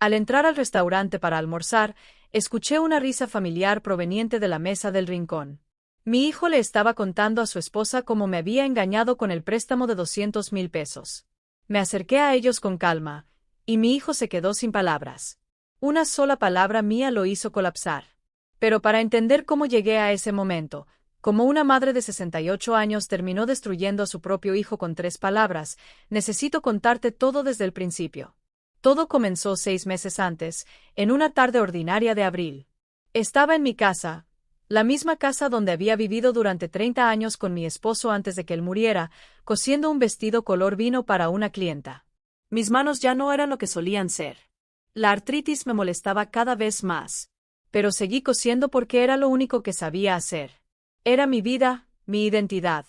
Al entrar al restaurante para almorzar, escuché una risa familiar proveniente de la mesa del rincón. Mi hijo le estaba contando a su esposa cómo me había engañado con el préstamo de 200,000 pesos. Me acerqué a ellos con calma, y mi hijo se quedó sin palabras. Una sola palabra mía lo hizo colapsar. Pero para entender cómo llegué a ese momento, como una madre de 68 años terminó destruyendo a su propio hijo con 3 palabras, necesito contarte todo desde el principio. Todo comenzó 6 meses antes, en una tarde ordinaria de abril. Estaba en mi casa, la misma casa donde había vivido durante 30 años con mi esposo antes de que él muriera, cosiendo un vestido color vino para una clienta. Mis manos ya no eran lo que solían ser. La artritis me molestaba cada vez más. Pero seguí cosiendo porque era lo único que sabía hacer. Era mi vida, mi identidad.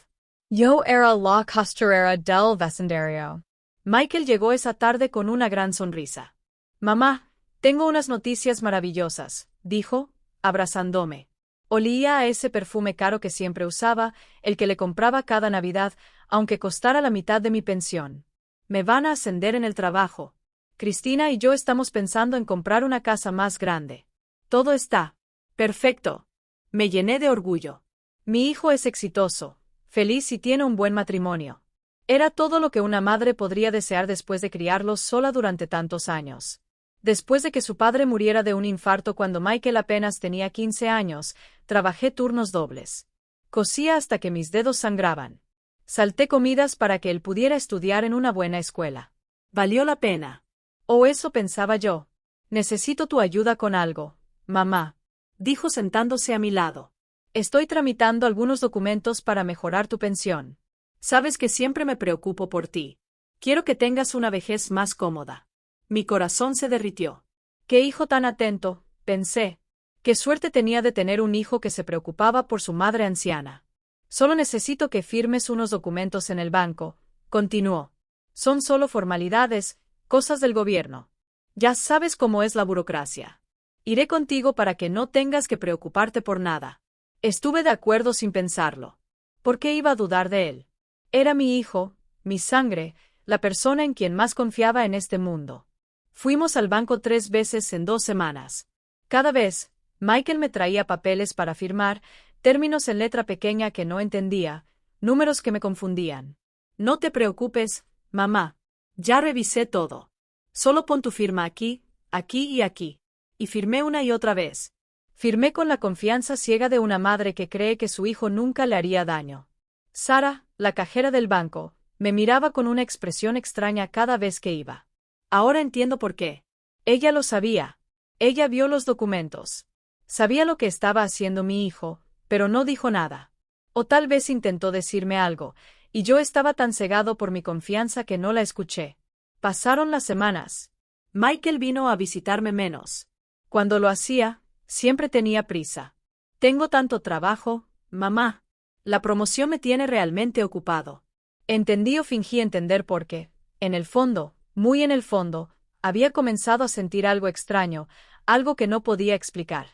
Yo era la costurera del vecindario. Michael llegó esa tarde con una gran sonrisa. Mamá, tengo unas noticias maravillosas, dijo, abrazándome. Olía a ese perfume caro que siempre usaba, el que le compraba cada Navidad, aunque costara la mitad de mi pensión. Me van a ascender en el trabajo. Cristina y yo estamos pensando en comprar una casa más grande. Todo está perfecto. Me llené de orgullo. Mi hijo es exitoso, feliz y tiene un buen matrimonio. Era todo lo que una madre podría desear después de criarlos sola durante tantos años. Después de que su padre muriera de un infarto cuando Michael apenas tenía 15 años, trabajé turnos dobles. Cosía hasta que mis dedos sangraban. Salté comidas para que él pudiera estudiar en una buena escuela. Valió la pena. O eso pensaba yo. Necesito tu ayuda con algo, mamá, dijo sentándose a mi lado. Estoy tramitando algunos documentos para mejorar tu pensión. Sabes que siempre me preocupo por ti. Quiero que tengas una vejez más cómoda. Mi corazón se derritió. ¡Qué hijo tan atento!, pensé. Qué suerte tenía de tener un hijo que se preocupaba por su madre anciana. Solo necesito que firmes unos documentos en el banco, continuó. Son solo formalidades, cosas del gobierno. Ya sabes cómo es la burocracia. Iré contigo para que no tengas que preocuparte por nada. Estuve de acuerdo sin pensarlo. ¿Por qué iba a dudar de él? Era mi hijo, mi sangre, la persona en quien más confiaba en este mundo. Fuimos al banco 3 veces en 2 semanas. Cada vez, Michael me traía papeles para firmar, términos en letra pequeña que no entendía, números que me confundían. No te preocupes, mamá. Ya revisé todo. Solo pon tu firma aquí, aquí y aquí. Y firmé una y otra vez. Firmé con la confianza ciega de una madre que cree que su hijo nunca le haría daño. Sara, la cajera del banco, me miraba con una expresión extraña cada vez que iba. Ahora entiendo por qué. Ella lo sabía. Ella vio los documentos. Sabía lo que estaba haciendo mi hijo, pero no dijo nada. O tal vez intentó decirme algo, y yo estaba tan cegado por mi confianza que no la escuché. Pasaron las semanas. Michael vino a visitarme menos. Cuando lo hacía, siempre tenía prisa. Tengo tanto trabajo, mamá. La promoción me tiene realmente ocupado. Entendí o fingí entender porque, en el fondo, muy en el fondo, había comenzado a sentir algo extraño, algo que no podía explicar.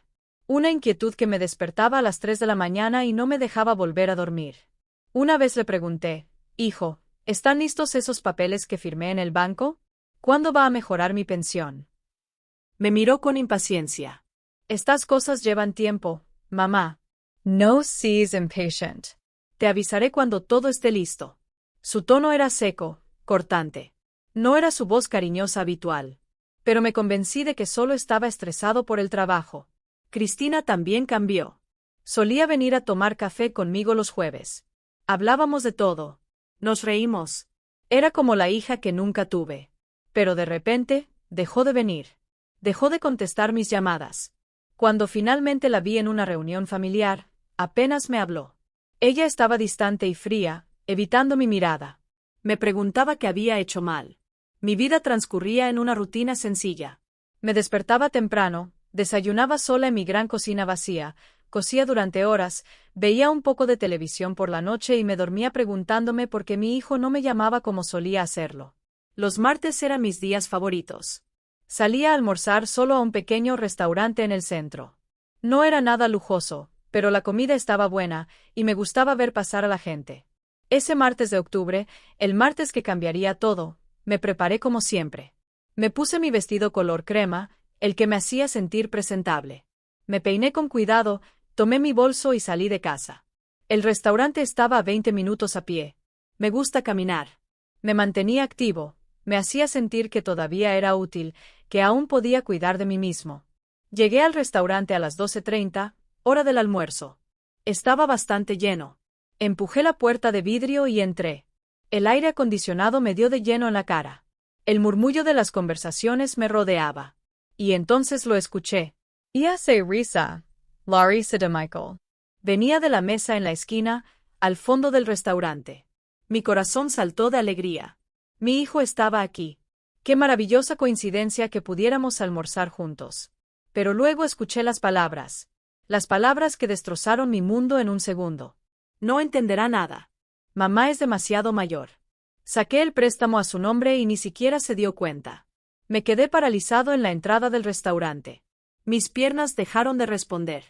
Una inquietud que me despertaba a las 3 de la mañana y no me dejaba volver a dormir. Una vez le pregunté, hijo, ¿están listos esos papeles que firmé en el banco? ¿Cuándo va a mejorar mi pensión? Me miró con impaciencia. Estas cosas llevan tiempo, mamá. No seas impatient. Te avisaré cuando todo esté listo. Su tono era seco, cortante. No era su voz cariñosa habitual. Pero me convencí de que solo estaba estresado por el trabajo. Cristina también cambió. Solía venir a tomar café conmigo los jueves. Hablábamos de todo. Nos reímos. Era como la hija que nunca tuve. Pero de repente, dejó de venir. Dejó de contestar mis llamadas. Cuando finalmente la vi en una reunión familiar, apenas me habló. Ella estaba distante y fría, evitando mi mirada. Me preguntaba qué había hecho mal. Mi vida transcurría en una rutina sencilla. Me despertaba temprano, desayunaba sola en mi gran cocina vacía, cosía durante horas, veía un poco de televisión por la noche y me dormía preguntándome por qué mi hijo no me llamaba como solía hacerlo. Los martes eran mis días favoritos. Salía a almorzar solo a un pequeño restaurante en el centro. No era nada lujoso, pero la comida estaba buena, y me gustaba ver pasar a la gente. Ese martes de octubre, el martes que cambiaría todo, me preparé como siempre. Me puse mi vestido color crema, el que me hacía sentir presentable. Me peiné con cuidado, tomé mi bolso y salí de casa. El restaurante estaba a 20 minutos a pie. Me gusta caminar. Me mantenía activo, me hacía sentir que todavía era útil, que aún podía cuidar de mí mismo. Llegué al restaurante a las 12:30, hora del almuerzo. Estaba bastante lleno. Empujé la puerta de vidrio y entré. El aire acondicionado me dio de lleno en la cara. El murmullo de las conversaciones me rodeaba. Y entonces lo escuché. Ya se risa, la risa de Michael. Venía de la mesa en la esquina, al fondo del restaurante. Mi corazón saltó de alegría. Mi hijo estaba aquí. Qué maravillosa coincidencia que pudiéramos almorzar juntos. Pero luego escuché las palabras que destrozaron mi mundo en un segundo. No entenderá nada. Mamá es demasiado mayor. Saqué el préstamo a su nombre y ni siquiera se dio cuenta. Me quedé paralizado en la entrada del restaurante. Mis piernas dejaron de responder.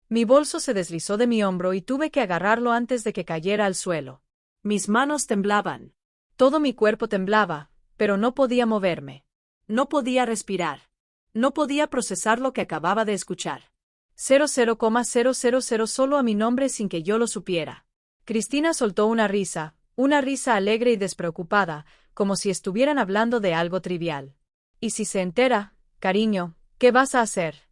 Mi bolso se deslizó de mi hombro y tuve que agarrarlo antes de que cayera al suelo. Mis manos temblaban. Todo mi cuerpo temblaba, pero no podía moverme. No podía respirar. No podía procesar lo que acababa de escuchar. 00,000 solo a mi nombre sin que yo lo supiera. Cristina soltó una risa alegre y despreocupada, como si estuvieran hablando de algo trivial. ¿Y si se entera, cariño, qué vas a hacer?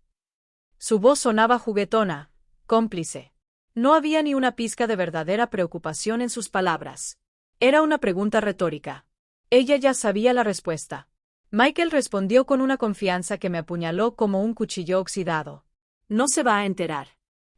Su voz sonaba juguetona, cómplice. No había ni una pizca de verdadera preocupación en sus palabras. Era una pregunta retórica. Ella ya sabía la respuesta. Michael respondió con una confianza que me apuñaló como un cuchillo oxidado. No se va a enterar.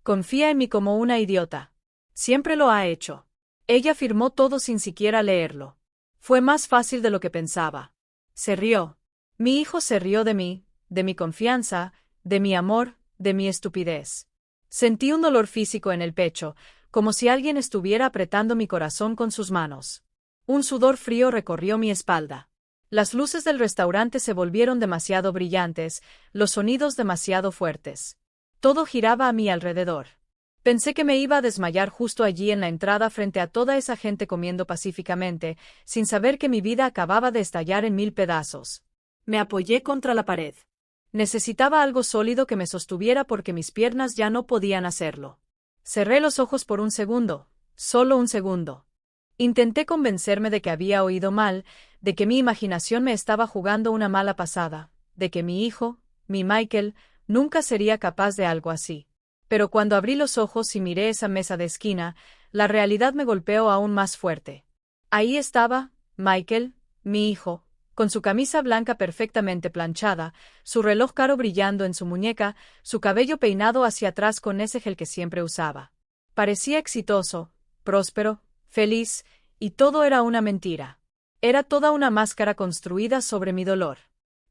Confía en mí como una idiota. Siempre lo ha hecho. Ella firmó todo sin siquiera leerlo. Fue más fácil de lo que pensaba. Se rió. Mi hijo se rió de mí, de mi confianza, de mi amor, de mi estupidez. Sentí un dolor físico en el pecho, como si alguien estuviera apretando mi corazón con sus manos. Un sudor frío recorrió mi espalda. Las luces del restaurante se volvieron demasiado brillantes, los sonidos demasiado fuertes. Todo giraba a mi alrededor. Pensé que me iba a desmayar justo allí en la entrada frente a toda esa gente comiendo pacíficamente, sin saber que mi vida acababa de estallar en 1000 pedazos. Me apoyé contra la pared. Necesitaba algo sólido que me sostuviera porque mis piernas ya no podían hacerlo. Cerré los ojos por un segundo, solo un segundo. Intenté convencerme de que había oído mal, de que mi imaginación me estaba jugando una mala pasada, de que mi hijo, mi Michael, nunca sería capaz de algo así. Pero cuando abrí los ojos y miré esa mesa de esquina, la realidad me golpeó aún más fuerte. Ahí estaba, Michael, mi hijo, con su camisa blanca perfectamente planchada, su reloj caro brillando en su muñeca, su cabello peinado hacia atrás con ese gel que siempre usaba. Parecía exitoso, próspero, feliz, y todo era una mentira. Era toda una máscara construida sobre mi dolor.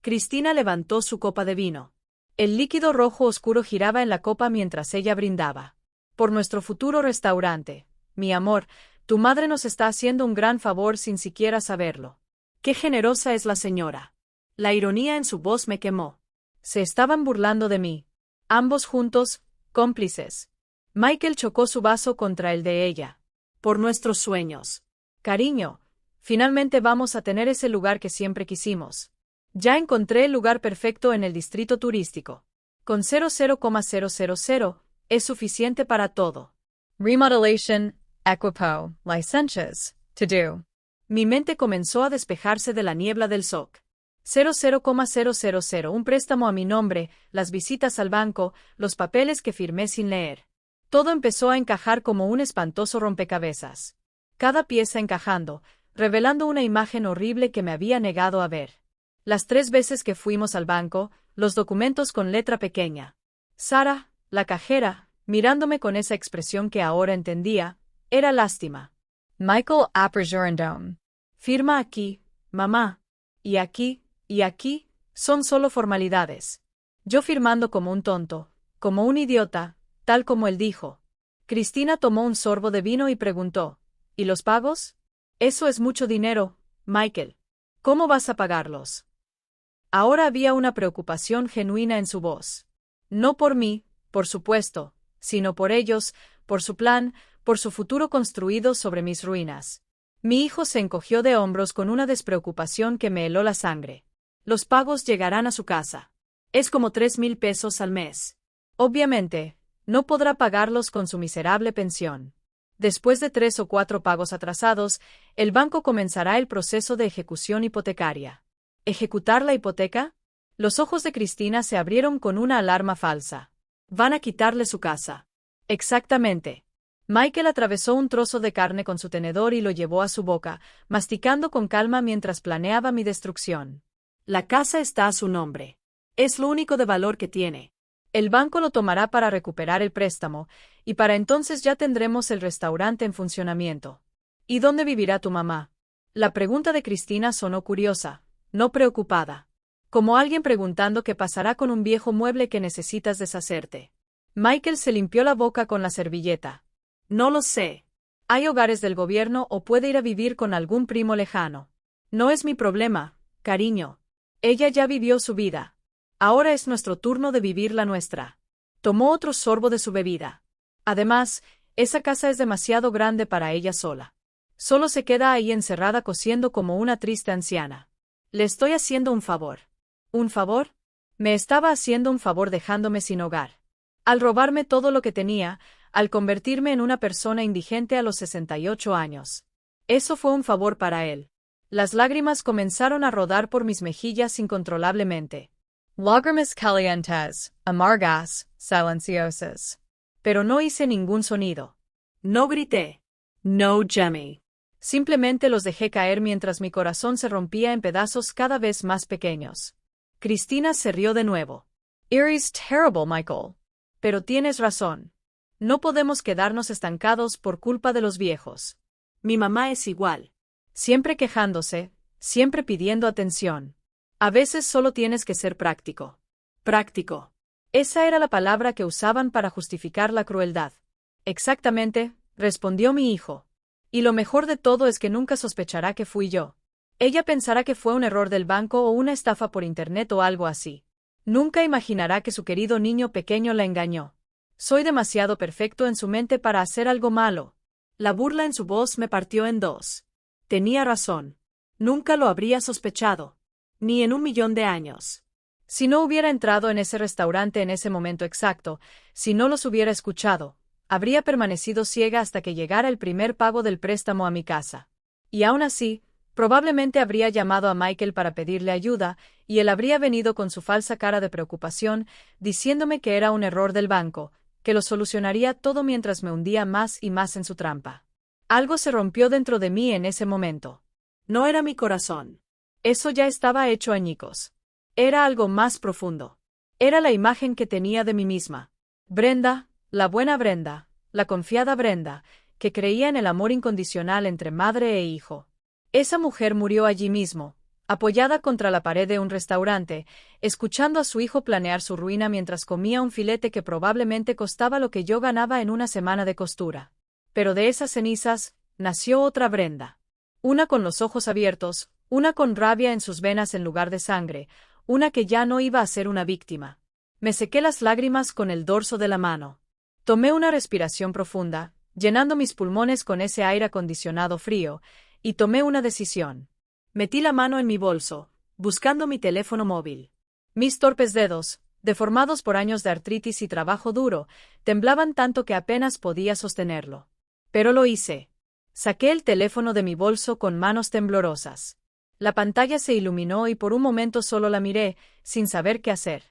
Cristina levantó su copa de vino. El líquido rojo oscuro giraba en la copa mientras ella brindaba. Por nuestro futuro restaurante, mi amor, tu madre nos está haciendo un gran favor sin siquiera saberlo. Qué generosa es la señora. La ironía en su voz me quemó. Se estaban burlando de mí. Ambos juntos, cómplices. Michael chocó su vaso contra el de ella. Por nuestros sueños. Cariño, finalmente vamos a tener ese lugar que siempre quisimos. Ya encontré el lugar perfecto en el distrito turístico. Con 00,000 es suficiente para todo. Remodelation, equipo, licencias, to do. Mi mente comenzó a despejarse de la niebla del SOC. 00,000 un préstamo a mi nombre, las visitas al banco, los papeles que firmé sin leer. Todo empezó a encajar como un espantoso rompecabezas. Cada pieza encajando, revelando una imagen horrible que me había negado a ver. Las 3 veces que fuimos al banco, los documentos con letra pequeña. Sara, la cajera, mirándome con esa expresión que ahora entendía, era lástima. Michael Appergerendome. Firma aquí, mamá. Y aquí, son solo formalidades. Yo firmando como un tonto, como un idiota, tal como él dijo. Cristina tomó un sorbo de vino y preguntó, ¿y los pagos? Eso es mucho dinero, Michael. ¿Cómo vas a pagarlos? Ahora había una preocupación genuina en su voz. No por mí, por supuesto, sino por ellos, por su plan, por su futuro construido sobre mis ruinas. Mi hijo se encogió de hombros con una despreocupación que me heló la sangre. Los pagos llegarán a su casa. Es como 3,000 pesos al mes. Obviamente, no podrá pagarlos con su miserable pensión. Después de 3 o 4 pagos atrasados, el banco comenzará el proceso de ejecución hipotecaria. ¿Ejecutar la hipoteca? Los ojos de Cristina se abrieron con una alarma falsa. Van a quitarle su casa. Exactamente. Michael atravesó un trozo de carne con su tenedor y lo llevó a su boca, masticando con calma mientras planeaba mi destrucción. La casa está a su nombre. Es lo único de valor que tiene. El banco lo tomará para recuperar el préstamo, y para entonces ya tendremos el restaurante en funcionamiento. ¿Y dónde vivirá tu mamá? La pregunta de Cristina sonó curiosa, no preocupada. Como alguien preguntando qué pasará con un viejo mueble que necesitas deshacerte. Michael se limpió la boca con la servilleta. No lo sé. Hay hogares del gobierno o puede ir a vivir con algún primo lejano. No es mi problema, cariño. Ella ya vivió su vida. Ahora es nuestro turno de vivir la nuestra. Tomó otro sorbo de su bebida. Además, esa casa es demasiado grande para ella sola. Solo se queda ahí encerrada cosiendo como una triste anciana. Le estoy haciendo un favor. ¿Un favor? Me estaba haciendo un favor dejándome sin hogar. Al robarme todo lo que tenía, al convertirme en una persona indigente a los 68 años. Eso fue un favor para él. Las lágrimas comenzaron a rodar por mis mejillas incontrolablemente. Lágrimas calientes, amargas, silenciosas. Pero no hice ningún sonido. No grité. No gemí. Simplemente los dejé caer mientras mi corazón se rompía en pedazos cada vez más pequeños. Cristina se rió de nuevo. It's terrible, Michael. Pero tienes razón. No podemos quedarnos estancados por culpa de los viejos. Mi mamá es igual. Siempre quejándose, siempre pidiendo atención. A veces solo tienes que ser práctico. Práctico. Esa era la palabra que usaban para justificar la crueldad. Exactamente, respondió mi hijo. Y lo mejor de todo es que nunca sospechará que fui yo. Ella pensará que fue un error del banco o una estafa por internet o algo así. Nunca imaginará que su querido niño pequeño la engañó. Soy demasiado perfecto en su mente para hacer algo malo. La burla en su voz me partió en dos. Tenía razón. Nunca lo habría sospechado. Ni en 1,000,000 de años. Si no hubiera entrado en ese restaurante en ese momento exacto, si no los hubiera escuchado, habría permanecido ciega hasta que llegara el primer pago del préstamo a mi casa. Y aún así, probablemente habría llamado a Michael para pedirle ayuda, y él habría venido con su falsa cara de preocupación, diciéndome que era un error del banco, que lo solucionaría todo mientras me hundía más y más en su trampa. Algo se rompió dentro de mí en ese momento. No era mi corazón. Eso ya estaba hecho añicos. Era algo más profundo. Era la imagen que tenía de mí misma. Brenda, la buena Brenda, la confiada Brenda, que creía en el amor incondicional entre madre e hijo. Esa mujer murió allí mismo, apoyada contra la pared de un restaurante, escuchando a su hijo planear su ruina mientras comía un filete que probablemente costaba lo que yo ganaba en una semana de costura. Pero de esas cenizas, nació otra Brenda. Una con los ojos abiertos, una con rabia en sus venas en lugar de sangre, una que ya no iba a ser una víctima. Me sequé las lágrimas con el dorso de la mano. Tomé una respiración profunda, llenando mis pulmones con ese aire acondicionado frío, y tomé una decisión. Metí la mano en mi bolso, buscando mi teléfono móvil. Mis torpes dedos, deformados por años de artritis y trabajo duro, temblaban tanto que apenas podía sostenerlo. Pero lo hice. Saqué el teléfono de mi bolso con manos temblorosas. La pantalla se iluminó y por un momento solo la miré, sin saber qué hacer.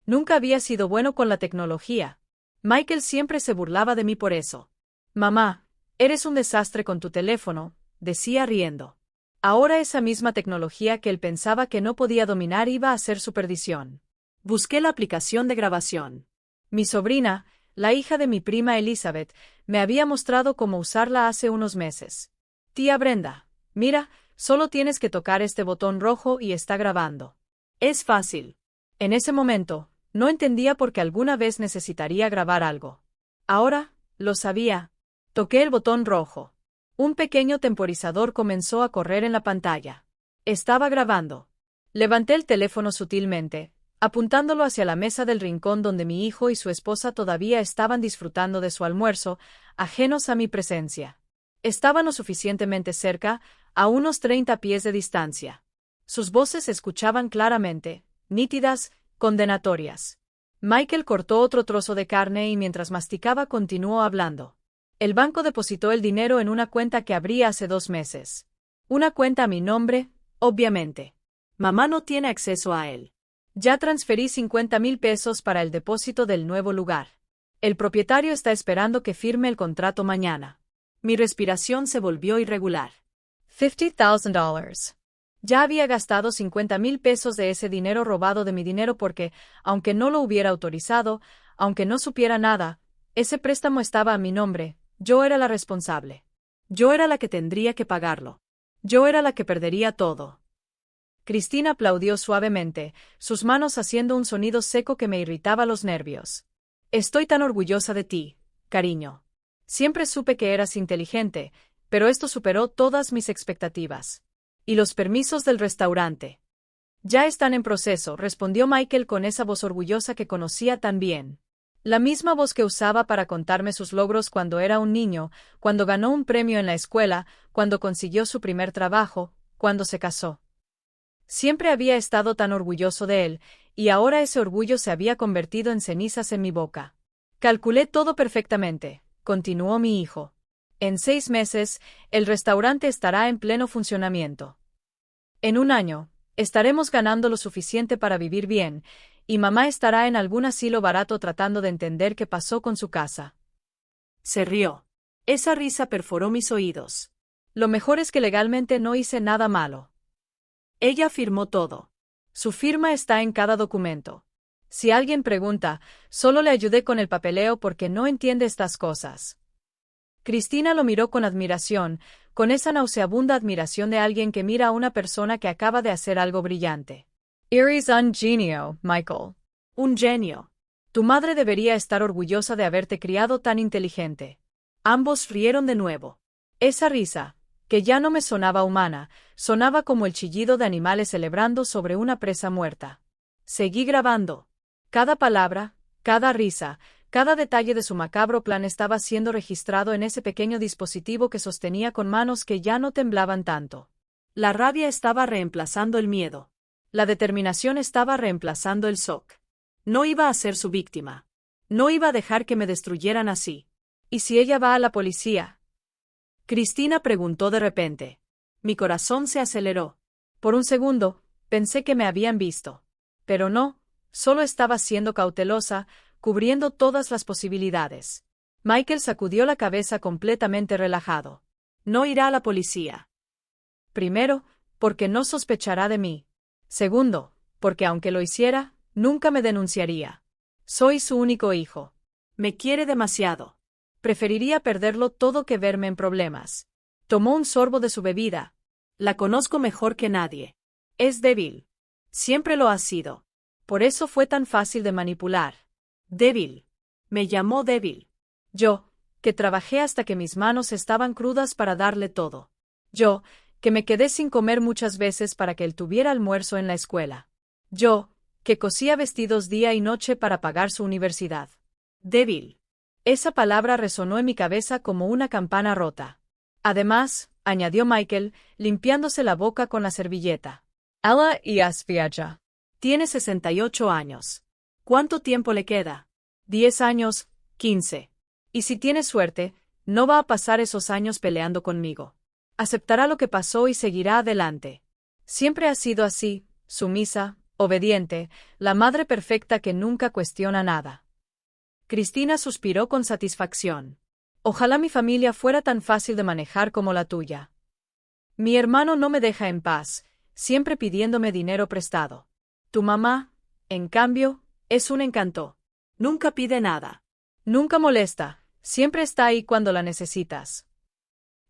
Nunca había sido bueno con la tecnología. Michael siempre se burlaba de mí por eso. Mamá, eres un desastre con tu teléfono, decía riendo. Ahora esa misma tecnología que él pensaba que no podía dominar iba a ser su perdición. Busqué la aplicación de grabación. Mi sobrina, la hija de mi prima Elizabeth, me había mostrado cómo usarla hace unos meses. Tía Brenda, mira, solo tienes que tocar este botón rojo y está grabando. Es fácil. En ese momento, no entendía por qué alguna vez necesitaría grabar algo. Ahora, lo sabía. Toqué el botón rojo. Un pequeño temporizador comenzó a correr en la pantalla. Estaba grabando. Levanté el teléfono sutilmente, apuntándolo hacia la mesa del rincón donde mi hijo y su esposa todavía estaban disfrutando de su almuerzo, ajenos a mi presencia. Estaban lo suficientemente cerca, a unos 30 pies de distancia. Sus voces se escuchaban claramente, nítidas, condenatorias. Michael cortó otro trozo de carne y mientras masticaba continuó hablando. El banco depositó el dinero en una cuenta que abrí hace 2 meses. Una cuenta a mi nombre, obviamente. Mamá no tiene acceso a él. Ya transferí 50,000 pesos para el depósito del nuevo lugar. El propietario está esperando que firme el contrato mañana. Mi respiración se volvió irregular. $50,000. Ya había gastado 50,000 pesos de ese dinero robado de mi dinero porque, aunque no lo hubiera autorizado, aunque no supiera nada, ese préstamo estaba a mi nombre, yo era la responsable. Yo era la que tendría que pagarlo. Yo era la que perdería todo. Cristina aplaudió suavemente, sus manos haciendo un sonido seco que me irritaba los nervios. Estoy tan orgullosa de ti, cariño. Siempre supe que eras inteligente, pero esto superó todas mis expectativas. ¿Y los permisos del restaurante? Ya están en proceso, respondió Michael con esa voz orgullosa que conocía tan bien. La misma voz que usaba para contarme sus logros cuando era un niño, cuando ganó un premio en la escuela, cuando consiguió su primer trabajo, cuando se casó. Siempre había estado tan orgulloso de él, y ahora ese orgullo se había convertido en cenizas en mi boca. Calculé todo perfectamente, continuó mi hijo. En 6 meses, el restaurante estará en pleno funcionamiento. En 1 año, estaremos ganando lo suficiente para vivir bien, y mamá estará en algún asilo barato tratando de entender qué pasó con su casa. Se rió. Esa risa perforó mis oídos. Lo mejor es que legalmente no hice nada malo. Ella firmó todo. Su firma está en cada documento. Si alguien pregunta, solo le ayudé con el papeleo porque no entiende estas cosas. Cristina lo miró con admiración, con esa nauseabunda admiración de alguien que mira a una persona que acaba de hacer algo brillante. Eres un genio, Michael. Un genio. Tu madre debería estar orgullosa de haberte criado tan inteligente. Ambos rieron de nuevo. Esa risa, que ya no me sonaba humana, sonaba como el chillido de animales celebrando sobre una presa muerta. Seguí grabando. Cada palabra, cada risa, cada detalle de su macabro plan estaba siendo registrado en ese pequeño dispositivo que sostenía con manos que ya no temblaban tanto. La rabia estaba reemplazando el miedo. La determinación estaba reemplazando el shock. No iba a ser su víctima. No iba a dejar que me destruyeran así. ¿Y si ella va a la policía? Cristina preguntó de repente. Mi corazón se aceleró. Por un segundo, pensé que me habían visto. Pero no, solo estaba siendo cautelosa, cubriendo todas las posibilidades. Michael sacudió la cabeza completamente relajado. No irá a la policía. Primero, porque no sospechará de mí. Segundo, porque aunque lo hiciera, nunca me denunciaría. Soy su único hijo. Me quiere demasiado. Preferiría perderlo todo que verme en problemas. Tomó un sorbo de su bebida. La conozco mejor que nadie. Es débil. Siempre lo ha sido. Por eso fue tan fácil de manipular. Débil. Me llamó débil. Yo, que trabajé hasta que mis manos estaban crudas para darle todo. Yo, que me quedé sin comer muchas veces para que él tuviera almuerzo en la escuela. Yo, que cosía vestidos día y noche para pagar su universidad. Débil. Esa palabra resonó en mi cabeza como una campana rota. Además, añadió Michael, limpiándose la boca con la servilleta. Ella es vieja. Tiene 68 años. ¿Cuánto tiempo le queda? 10 años, 15. Y si tiene suerte, no va a pasar esos años peleando conmigo. Aceptará lo que pasó y seguirá adelante. Siempre ha sido así, sumisa, obediente, la madre perfecta que nunca cuestiona nada. Cristina suspiró con satisfacción. Ojalá mi familia fuera tan fácil de manejar como la tuya. Mi hermano no me deja en paz, siempre pidiéndome dinero prestado. Tu mamá, en cambio, es un encanto. Nunca pide nada. Nunca molesta, siempre está ahí cuando la necesitas.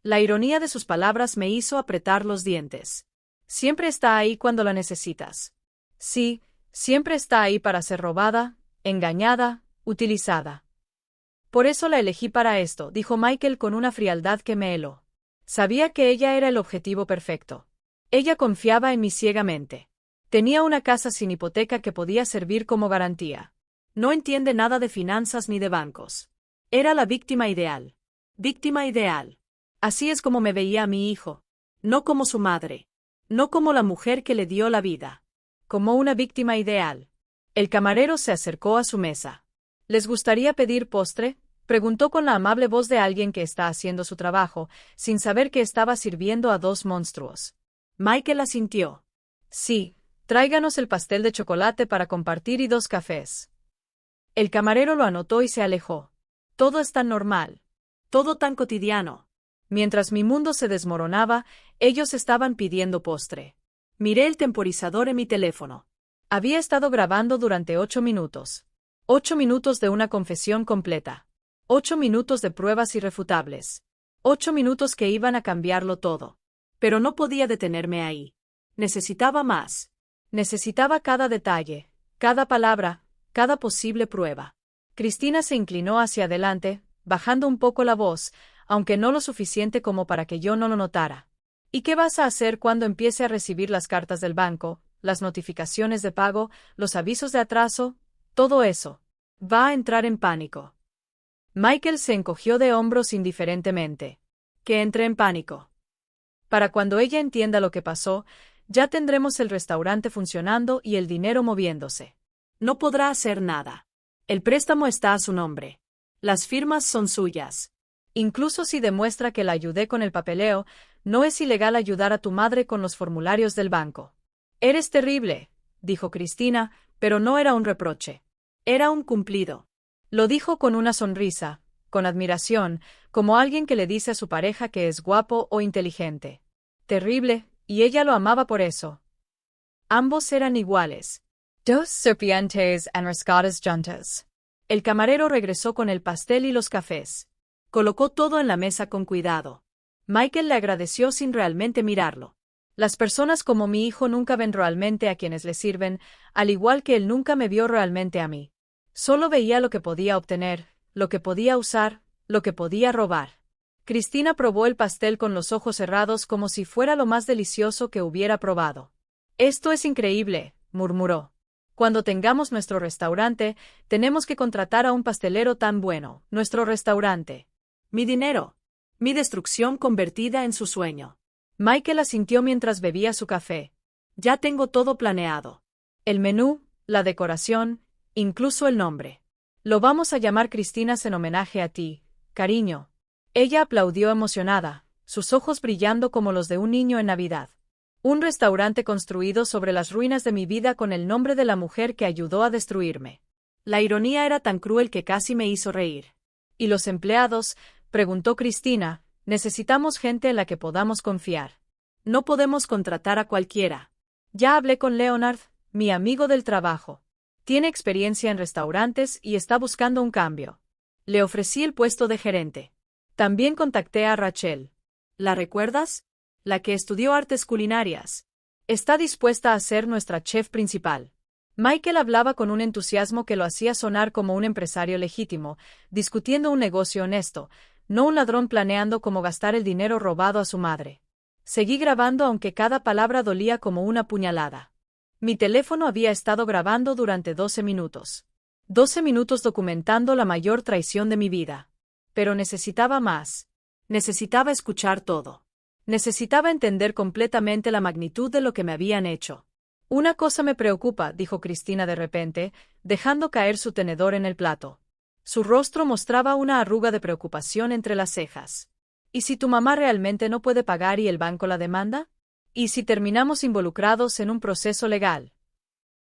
La ironía de sus palabras me hizo apretar los dientes. Siempre está ahí cuando la necesitas. Sí, siempre está ahí para ser robada, engañada, utilizada. Por eso la elegí para esto, dijo Michael con una frialdad que me heló. Sabía que ella era el objetivo perfecto. Ella confiaba en mí ciegamente. Tenía una casa sin hipoteca que podía servir como garantía. No entiende nada de finanzas ni de bancos. Era la víctima ideal. Víctima ideal. Así es como me veía a mi hijo. No como su madre. No como la mujer que le dio la vida. Como una víctima ideal. El camarero se acercó a su mesa. ¿Les gustaría pedir postre? Preguntó con la amable voz de alguien que está haciendo su trabajo, sin saber que estaba sirviendo a dos monstruos. Michael asintió. Sí, tráiganos el pastel de chocolate para compartir y 2 cafés. El camarero lo anotó y se alejó. Todo es tan normal. Todo tan cotidiano. Mientras mi mundo se desmoronaba, ellos estaban pidiendo postre. Miré el temporizador en mi teléfono. Había estado grabando durante 8 minutos. 8 minutos de una confesión completa. 8 minutos de pruebas irrefutables. 8 minutos que iban a cambiarlo todo. Pero no podía detenerme ahí. Necesitaba más. Necesitaba cada detalle, cada palabra, cada posible prueba. Cristina se inclinó hacia adelante, bajando un poco la voz, aunque no lo suficiente como para que yo no lo notara. ¿Y qué vas a hacer cuando empiece a recibir las cartas del banco, las notificaciones de pago, los avisos de atraso? Todo eso. Va a entrar en pánico. Michael se encogió de hombros indiferentemente. Que entre en pánico. Para cuando ella entienda lo que pasó, ya tendremos el restaurante funcionando y el dinero moviéndose. No podrá hacer nada. El préstamo está a su nombre. Las firmas son suyas. Incluso si demuestra que la ayudé con el papeleo, no es ilegal ayudar a tu madre con los formularios del banco. Eres terrible, dijo Cristina, pero no era un reproche. Era un cumplido. Lo dijo con una sonrisa, con admiración, como alguien que le dice a su pareja que es guapo o inteligente. Terrible, y ella lo amaba por eso. Ambos eran iguales. Dos serpientes enroscadas juntas. El camarero regresó con el pastel y los cafés. Colocó todo en la mesa con cuidado. Michael le agradeció sin realmente mirarlo. Las personas como mi hijo nunca ven realmente a quienes le sirven, al igual que él nunca me vio realmente a mí. Solo veía lo que podía obtener, lo que podía usar, lo que podía robar. Cristina probó el pastel con los ojos cerrados como si fuera lo más delicioso que hubiera probado. Esto es increíble, murmuró. Cuando tengamos nuestro restaurante, tenemos que contratar a un pastelero tan bueno. Nuestro restaurante. Mi dinero. Mi destrucción convertida en su sueño. Michael asintió mientras bebía su café. Ya tengo todo planeado. El menú, la decoración, incluso el nombre. Lo vamos a llamar Cristinas en homenaje a ti, cariño. Ella aplaudió emocionada, sus ojos brillando como los de un niño en Navidad. Un restaurante construido sobre las ruinas de mi vida con el nombre de la mujer que ayudó a destruirme. La ironía era tan cruel que casi me hizo reír. ¿Y los empleados?, preguntó Cristina. Necesitamos gente en la que podamos confiar. No podemos contratar a cualquiera. Ya hablé con Leonard, mi amigo del trabajo. Tiene experiencia en restaurantes y está buscando un cambio. Le ofrecí el puesto de gerente. También contacté a Rachel. ¿La recuerdas? La que estudió artes culinarias. Está dispuesta a ser nuestra chef principal. Michael hablaba con un entusiasmo que lo hacía sonar como un empresario legítimo, discutiendo un negocio honesto, no un ladrón planeando cómo gastar el dinero robado a su madre. Seguí grabando aunque cada palabra dolía como una puñalada. Mi teléfono había estado grabando durante 12 minutos. 12 minutos documentando la mayor traición de mi vida. Pero necesitaba más. Necesitaba escuchar todo. Necesitaba entender completamente la magnitud de lo que me habían hecho. Una cosa me preocupa, dijo Cristina de repente, dejando caer su tenedor en el plato. Su rostro mostraba una arruga de preocupación entre las cejas. ¿Y si tu mamá realmente no puede pagar y el banco la demanda? ¿Y si terminamos involucrados en un proceso legal?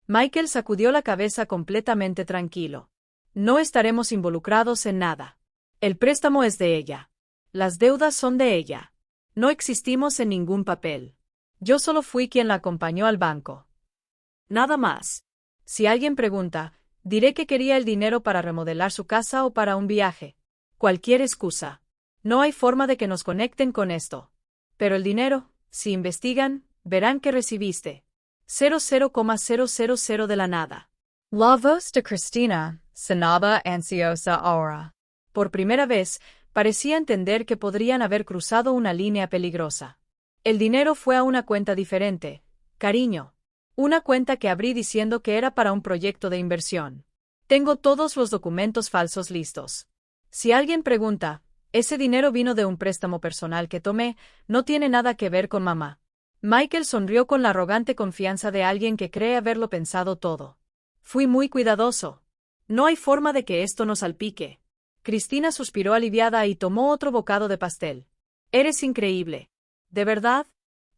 Michael sacudió la cabeza completamente tranquilo. No estaremos involucrados en nada. El préstamo es de ella. Las deudas son de ella. No existimos en ningún papel. Yo solo fui quien la acompañó al banco. Nada más. Si alguien pregunta, diré que quería el dinero para remodelar su casa o para un viaje. Cualquier excusa. No hay forma de que nos conecten con esto. Pero el dinero, si investigan, verán que recibiste 00,000 de la nada. La voz de Cristina sonaba ansiosa ahora. Por primera vez, parecía entender que podrían haber cruzado una línea peligrosa. El dinero fue a una cuenta diferente, cariño. Una cuenta que abrí diciendo que era para un proyecto de inversión. Tengo todos los documentos falsos listos. Si alguien pregunta, ese dinero vino de un préstamo personal que tomé, no tiene nada que ver con mamá. Michael sonrió con la arrogante confianza de alguien que cree haberlo pensado todo. Fui muy cuidadoso. No hay forma de que esto nos salpique. Cristina suspiró aliviada y tomó otro bocado de pastel. Eres increíble. ¿De verdad?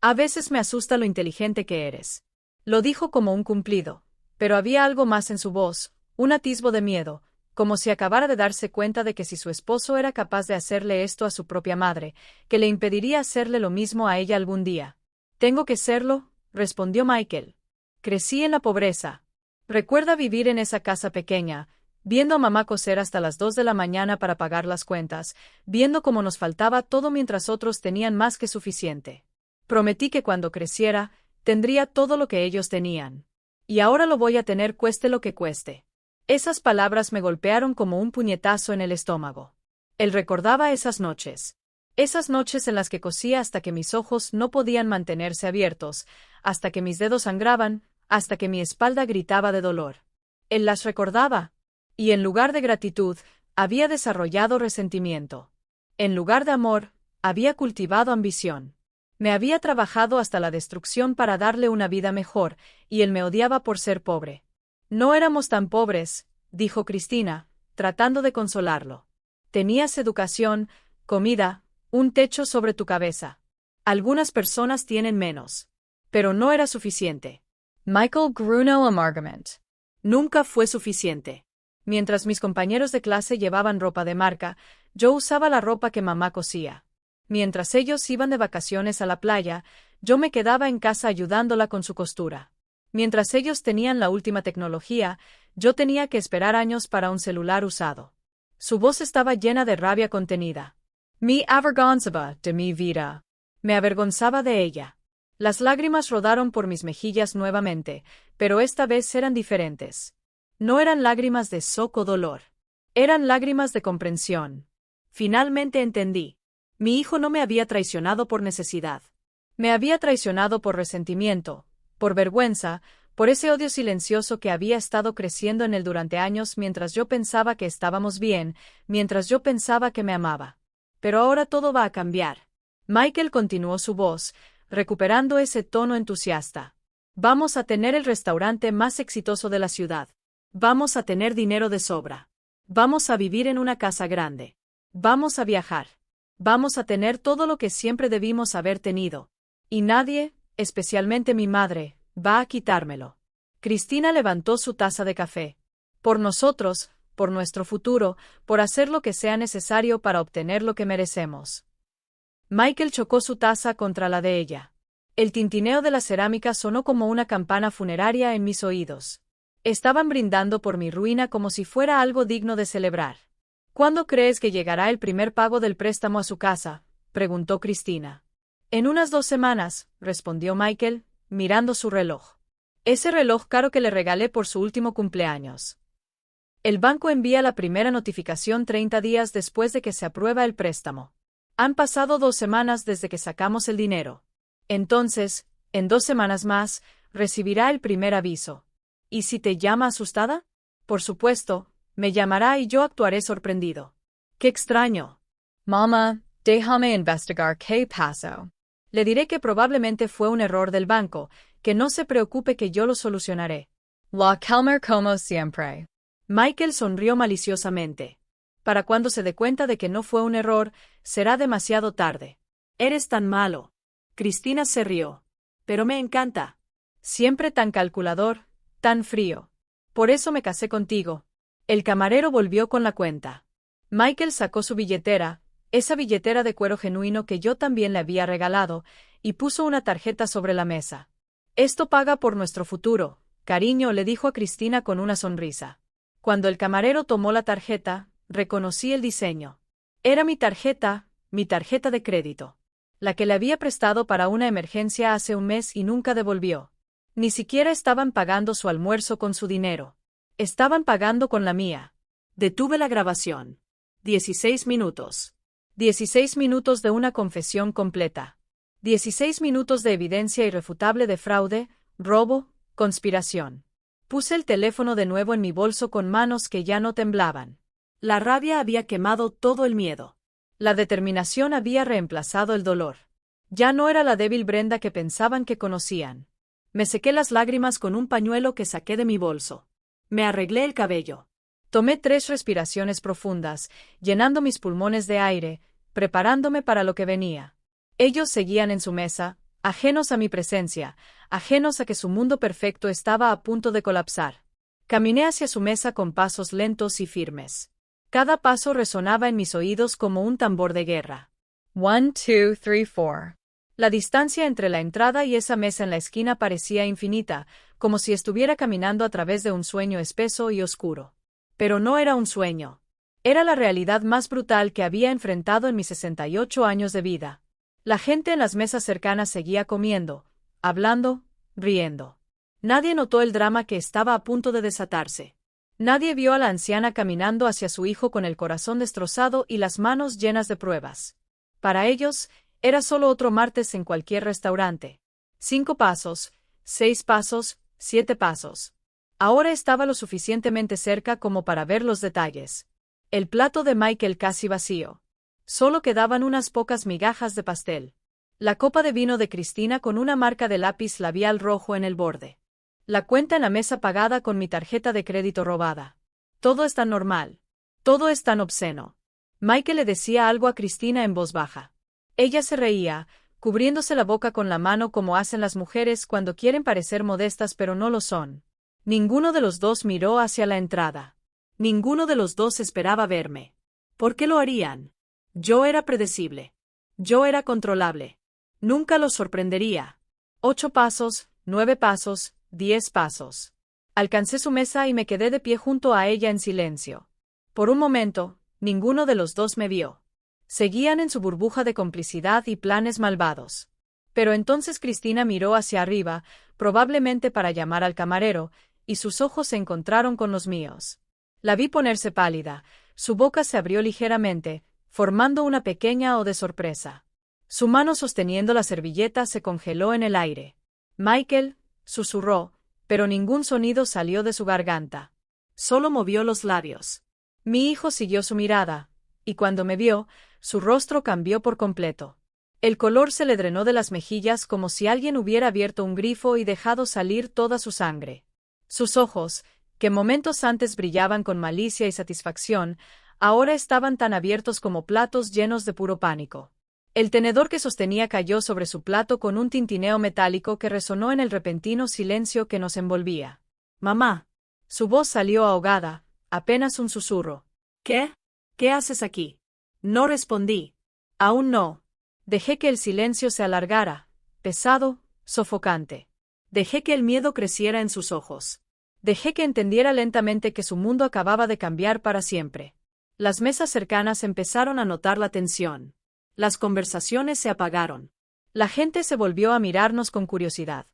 A veces me asusta lo inteligente que eres. Lo dijo como un cumplido, pero había algo más en su voz, un atisbo de miedo, como si acabara de darse cuenta de que si su esposo era capaz de hacerle esto a su propia madre, que le impediría hacerle lo mismo a ella algún día. Tengo que serlo, respondió Michael. Crecí en la pobreza. Recuerda vivir en esa casa pequeña, viendo a mamá coser hasta las 2 de la mañana para pagar las cuentas, viendo cómo nos faltaba todo mientras otros tenían más que suficiente. Prometí que cuando creciera, tendría todo lo que ellos tenían. Y ahora lo voy a tener cueste lo que cueste. Esas palabras me golpearon como un puñetazo en el estómago. Él recordaba esas noches en las que cosía hasta que mis ojos no podían mantenerse abiertos, hasta que mis dedos sangraban, hasta que mi espalda gritaba de dolor. Él las recordaba, y en lugar de gratitud, había desarrollado resentimiento. En lugar de amor, había cultivado ambición. Me había trabajado hasta la destrucción para darle una vida mejor, y él me odiaba por ser pobre. No éramos tan pobres, dijo Cristina, tratando de consolarlo. Tenías educación, comida, un techo sobre tu cabeza. Algunas personas tienen menos. Pero no era suficiente. Michael gruñó amargamente. Nunca fue suficiente. Mientras mis compañeros de clase llevaban ropa de marca, yo usaba la ropa que mamá cosía. Mientras ellos iban de vacaciones a la playa, yo me quedaba en casa ayudándola con su costura. Mientras ellos tenían la última tecnología, yo tenía que esperar años para un celular usado. Su voz estaba llena de rabia contenida. Me avergonzaba de mi vida. Me avergonzaba de ella. Las lágrimas rodaron por mis mejillas nuevamente, pero esta vez eran diferentes. No eran lágrimas de shock o dolor. Eran lágrimas de comprensión. Finalmente entendí. Mi hijo no me había traicionado por necesidad. Me había traicionado por resentimiento, por vergüenza, por ese odio silencioso que había estado creciendo en él durante años mientras yo pensaba que estábamos bien, mientras yo pensaba que me amaba. Pero ahora todo va a cambiar. Michael continuó su voz, recuperando ese tono entusiasta. Vamos a tener el restaurante más exitoso de la ciudad. Vamos a tener dinero de sobra. Vamos a vivir en una casa grande. Vamos a viajar. Vamos a tener todo lo que siempre debimos haber tenido. Y nadie, especialmente mi madre, va a quitármelo. Cristina levantó su taza de café. Por nosotros, por nuestro futuro, por hacer lo que sea necesario para obtener lo que merecemos. Michael chocó su taza contra la de ella. El tintineo de la cerámica sonó como una campana funeraria en mis oídos. Estaban brindando por mi ruina como si fuera algo digno de celebrar. ¿Cuándo crees que llegará el primer pago del préstamo a su casa?, preguntó Cristina. En unas 2 semanas, respondió Michael, mirando su reloj. Ese reloj caro que le regalé por su último cumpleaños. El banco envía la primera notificación 30 días después de que se aprueba el préstamo. Han pasado 2 semanas desde que sacamos el dinero. Entonces, en 2 semanas más, recibirá el primer aviso. ¿Y si te llama asustada? Por supuesto, me llamará y yo actuaré sorprendido. ¡Qué extraño! Mamá, déjame investigar qué pasó. Le diré que probablemente fue un error del banco, que no se preocupe que yo lo solucionaré. La calmer como siempre. Michael sonrió maliciosamente. Para cuando se dé cuenta de que no fue un error, será demasiado tarde. Eres tan malo. Cristina se rió. Pero me encanta. Siempre tan calculador, tan frío. Por eso me casé contigo. El camarero volvió con la cuenta. Michael sacó su billetera, esa billetera de cuero genuino que yo también le había regalado, y puso una tarjeta sobre la mesa. Esto paga por nuestro futuro, cariño, le dijo a Cristina con una sonrisa. Cuando el camarero tomó la tarjeta, reconocí el diseño. Era mi tarjeta de crédito. La que le había prestado para una emergencia hace un mes y nunca devolvió. Ni siquiera estaban pagando su almuerzo con su dinero. Estaban pagando con la mía. Detuve la grabación. 16 minutos. 16 minutos de una confesión completa. 16 minutos de evidencia irrefutable de fraude, robo, conspiración. Puse el teléfono de nuevo en mi bolso con manos que ya no temblaban. La rabia había quemado todo el miedo. La determinación había reemplazado el dolor. Ya no era la débil Brenda que pensaban que conocían. Me sequé las lágrimas con un pañuelo que saqué de mi bolso. Me arreglé el cabello. Tomé 3 respiraciones profundas, llenando mis pulmones de aire, preparándome para lo que venía. Ellos seguían en su mesa, ajenos a mi presencia, ajenos a que su mundo perfecto estaba a punto de colapsar. Caminé hacia su mesa con pasos lentos y firmes. Cada paso resonaba en mis oídos como un tambor de guerra. 1, 2, 3, 4. La distancia entre la entrada y esa mesa en la esquina parecía infinita, como si estuviera caminando a través de un sueño espeso y oscuro. Pero no era un sueño. Era la realidad más brutal que había enfrentado en mis 68 años de vida. La gente en las mesas cercanas seguía comiendo, hablando, riendo. Nadie notó el drama que estaba a punto de desatarse. Nadie vio a la anciana caminando hacia su hijo con el corazón destrozado y las manos llenas de pruebas. Para ellos, era solo otro martes en cualquier restaurante. 5 pasos, 6 pasos, 7 pasos. Ahora estaba lo suficientemente cerca como para ver los detalles. El plato de Michael casi vacío. Solo quedaban unas pocas migajas de pastel. La copa de vino de Cristina con una marca de lápiz labial rojo en el borde. La cuenta en la mesa pagada con mi tarjeta de crédito robada. Todo es tan normal. Todo es tan obsceno. Michael le decía algo a Cristina en voz baja. Ella se reía, cubriéndose la boca con la mano como hacen las mujeres cuando quieren parecer modestas pero no lo son. Ninguno de los dos miró hacia la entrada. Ninguno de los dos esperaba verme. ¿Por qué lo harían? Yo era predecible. Yo era controlable. Nunca los sorprendería. 8 pasos, 9 pasos, 10 pasos. Alcancé su mesa y me quedé de pie junto a ella en silencio. Por un momento, ninguno de los dos me vio. Seguían en su burbuja de complicidad y planes malvados. Pero entonces Cristina miró hacia arriba, probablemente para llamar al camarero, y sus ojos se encontraron con los míos. La vi ponerse pálida, su boca se abrió ligeramente, formando una pequeña O de sorpresa. Su mano sosteniendo la servilleta se congeló en el aire. Michael, susurró, pero ningún sonido salió de su garganta. Solo movió los labios. Mi hijo siguió su mirada, y cuando me vio, su rostro cambió por completo. El color se le drenó de las mejillas como si alguien hubiera abierto un grifo y dejado salir toda su sangre. Sus ojos, que momentos antes brillaban con malicia y satisfacción, ahora estaban tan abiertos como platos llenos de puro pánico. El tenedor que sostenía cayó sobre su plato con un tintineo metálico que resonó en el repentino silencio que nos envolvía. «Mamá». Su voz salió ahogada, apenas un susurro. «¿Qué? ¿Qué haces aquí?» No respondí. «Aún no». Dejé que el silencio se alargara, pesado, sofocante. Dejé que el miedo creciera en sus ojos. Dejé que entendiera lentamente que su mundo acababa de cambiar para siempre. Las mesas cercanas empezaron a notar la tensión. Las conversaciones se apagaron. La gente se volvió a mirarnos con curiosidad.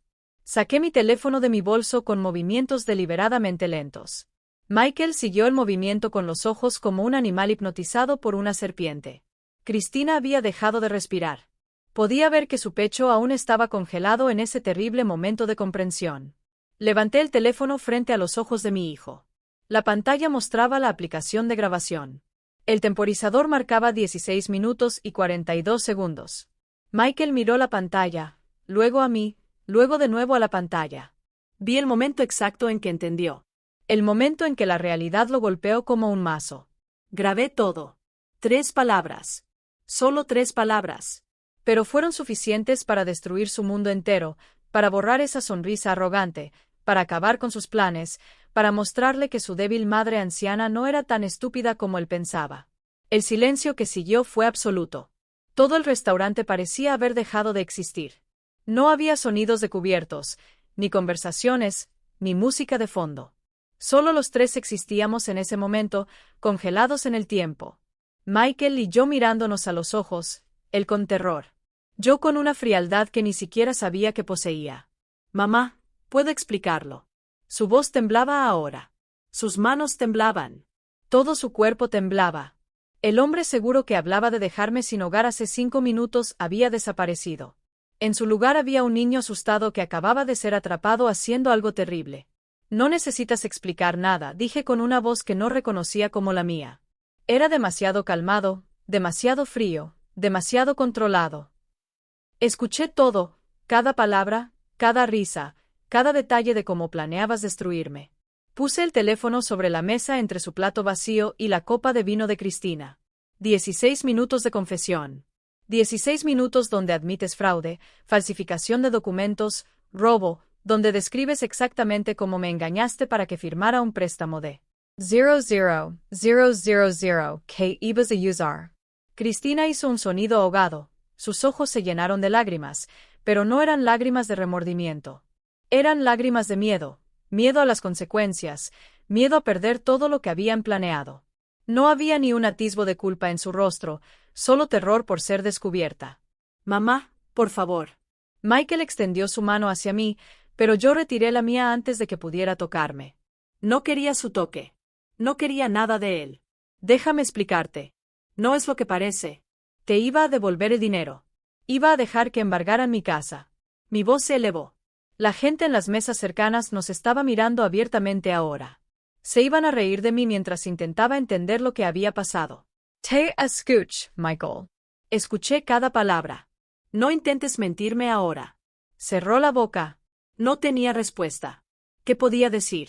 Saqué mi teléfono de mi bolso con movimientos deliberadamente lentos. Michael siguió el movimiento con los ojos como un animal hipnotizado por una serpiente. Cristina había dejado de respirar. Podía ver que su pecho aún estaba congelado en ese terrible momento de comprensión. Levanté el teléfono frente a los ojos de mi hijo. La pantalla mostraba la aplicación de grabación. El temporizador marcaba 16 minutos y 42 segundos. Michael miró la pantalla, luego a mí, luego de nuevo a la pantalla. Vi el momento exacto en que entendió. El momento en que la realidad lo golpeó como un mazo. Grabé todo. 3 palabras. Solo 3 palabras. Pero fueron suficientes para destruir su mundo entero, para borrar esa sonrisa arrogante, para acabar con sus planes, para mostrarle que su débil madre anciana no era tan estúpida como él pensaba. El silencio que siguió fue absoluto. Todo el restaurante parecía haber dejado de existir. No había sonidos de cubiertos, ni conversaciones, ni música de fondo. Solo los 3 existíamos en ese momento, congelados en el tiempo. Michael y yo mirándonos a los ojos, él con terror. Yo con una frialdad que ni siquiera sabía que poseía. «Mamá, puedo explicarlo». Su voz temblaba ahora. Sus manos temblaban. Todo su cuerpo temblaba. El hombre seguro que hablaba de dejarme sin hogar hace 5 minutos había desaparecido. En su lugar había un niño asustado que acababa de ser atrapado haciendo algo terrible. «No necesitas explicar nada», dije con una voz que no reconocía como la mía. Era demasiado calmado, demasiado frío, demasiado controlado. Escuché todo, cada palabra, cada risa, cada detalle de cómo planeabas destruirme. Puse el teléfono sobre la mesa entre su plato vacío y la copa de vino de Cristina. 16 minutos de confesión. 16 minutos donde admites fraude, falsificación de documentos, robo, donde describes exactamente cómo me engañaste para que firmara un préstamo de 0,0,000 que ibas a usar. Cristina hizo un sonido ahogado, sus ojos se llenaron de lágrimas, pero no eran lágrimas de remordimiento. Eran lágrimas de miedo, miedo a las consecuencias, miedo a perder todo lo que habían planeado. No había ni un atisbo de culpa en su rostro, solo terror por ser descubierta. Mamá, por favor. Michael extendió su mano hacia mí, pero yo retiré la mía antes de que pudiera tocarme. No quería su toque. No quería nada de él. Déjame explicarte. No es lo que parece. Te iba a devolver el dinero. Iba a dejar que embargaran mi casa. Mi voz se elevó. La gente en las mesas cercanas nos estaba mirando abiertamente ahora. Se iban a reír de mí mientras intentaba entender lo que había pasado. Te escucho, Michael. Escuché cada palabra. No intentes mentirme ahora. Cerró la boca. No tenía respuesta. ¿Qué podía decir?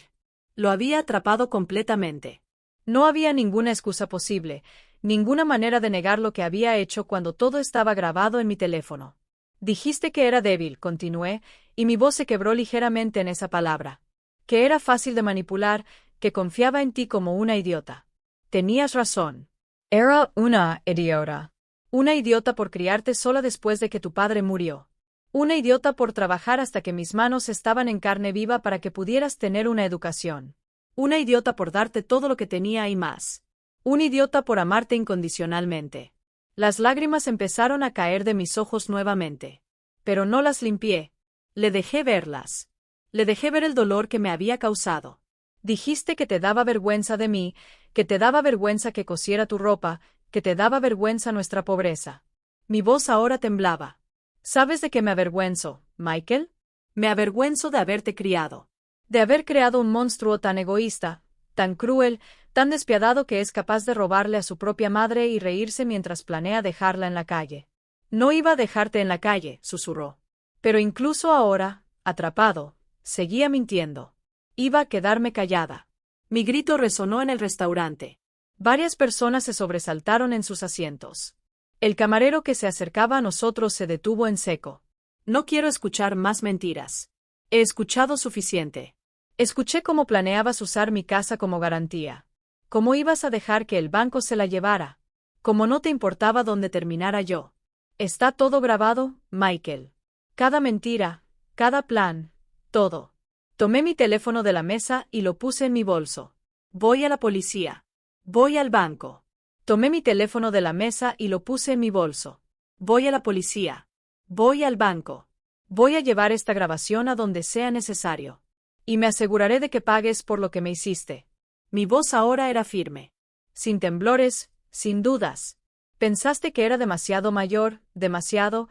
Lo había atrapado completamente. No había ninguna excusa posible, ninguna manera de negar lo que había hecho cuando todo estaba grabado en mi teléfono. Dijiste que era débil, continué, y mi voz se quebró ligeramente en esa palabra. Que era fácil de manipular, que confiaba en ti como una idiota. Tenías razón. Era una idiota. Una idiota por criarte sola después de que tu padre murió. Una idiota por trabajar hasta que mis manos estaban en carne viva para que pudieras tener una educación. Una idiota por darte todo lo que tenía y más. Un idiota por amarte incondicionalmente. Las lágrimas empezaron a caer de mis ojos nuevamente. Pero no las limpié. Le dejé verlas. Le dejé ver el dolor que me había causado. Dijiste que te daba vergüenza de mí, que te daba vergüenza que cosiera tu ropa, que te daba vergüenza nuestra pobreza. Mi voz ahora temblaba. ¿Sabes de qué me avergüenzo, Michael? Me avergüenzo de haberte criado. De haber creado un monstruo tan egoísta, tan cruel, tan despiadado que es capaz de robarle a su propia madre y reírse mientras planea dejarla en la calle. No iba a dejarte en la calle, susurró. Pero incluso ahora, atrapado, seguía mintiendo. Iba a quedarme callada. Mi grito resonó en el restaurante. Varias personas se sobresaltaron en sus asientos. El camarero que se acercaba a nosotros se detuvo en seco. No quiero escuchar más mentiras. He escuchado suficiente. Escuché cómo planeabas usar mi casa como garantía. Cómo ibas a dejar que el banco se la llevara. Cómo no te importaba dónde terminara yo. Está todo grabado, Michael. Cada mentira, cada plan, todo. Tomé mi teléfono de la mesa y lo puse en mi bolso. Voy a la policía. Voy al banco. Tomé mi teléfono de la mesa y lo puse en mi bolso. Voy a la policía. Voy al banco. Voy a llevar esta grabación a donde sea necesario. Y me aseguraré de que pagues por lo que me hiciste. Mi voz ahora era firme. Sin temblores, sin dudas. Pensaste que era demasiado mayor, demasiado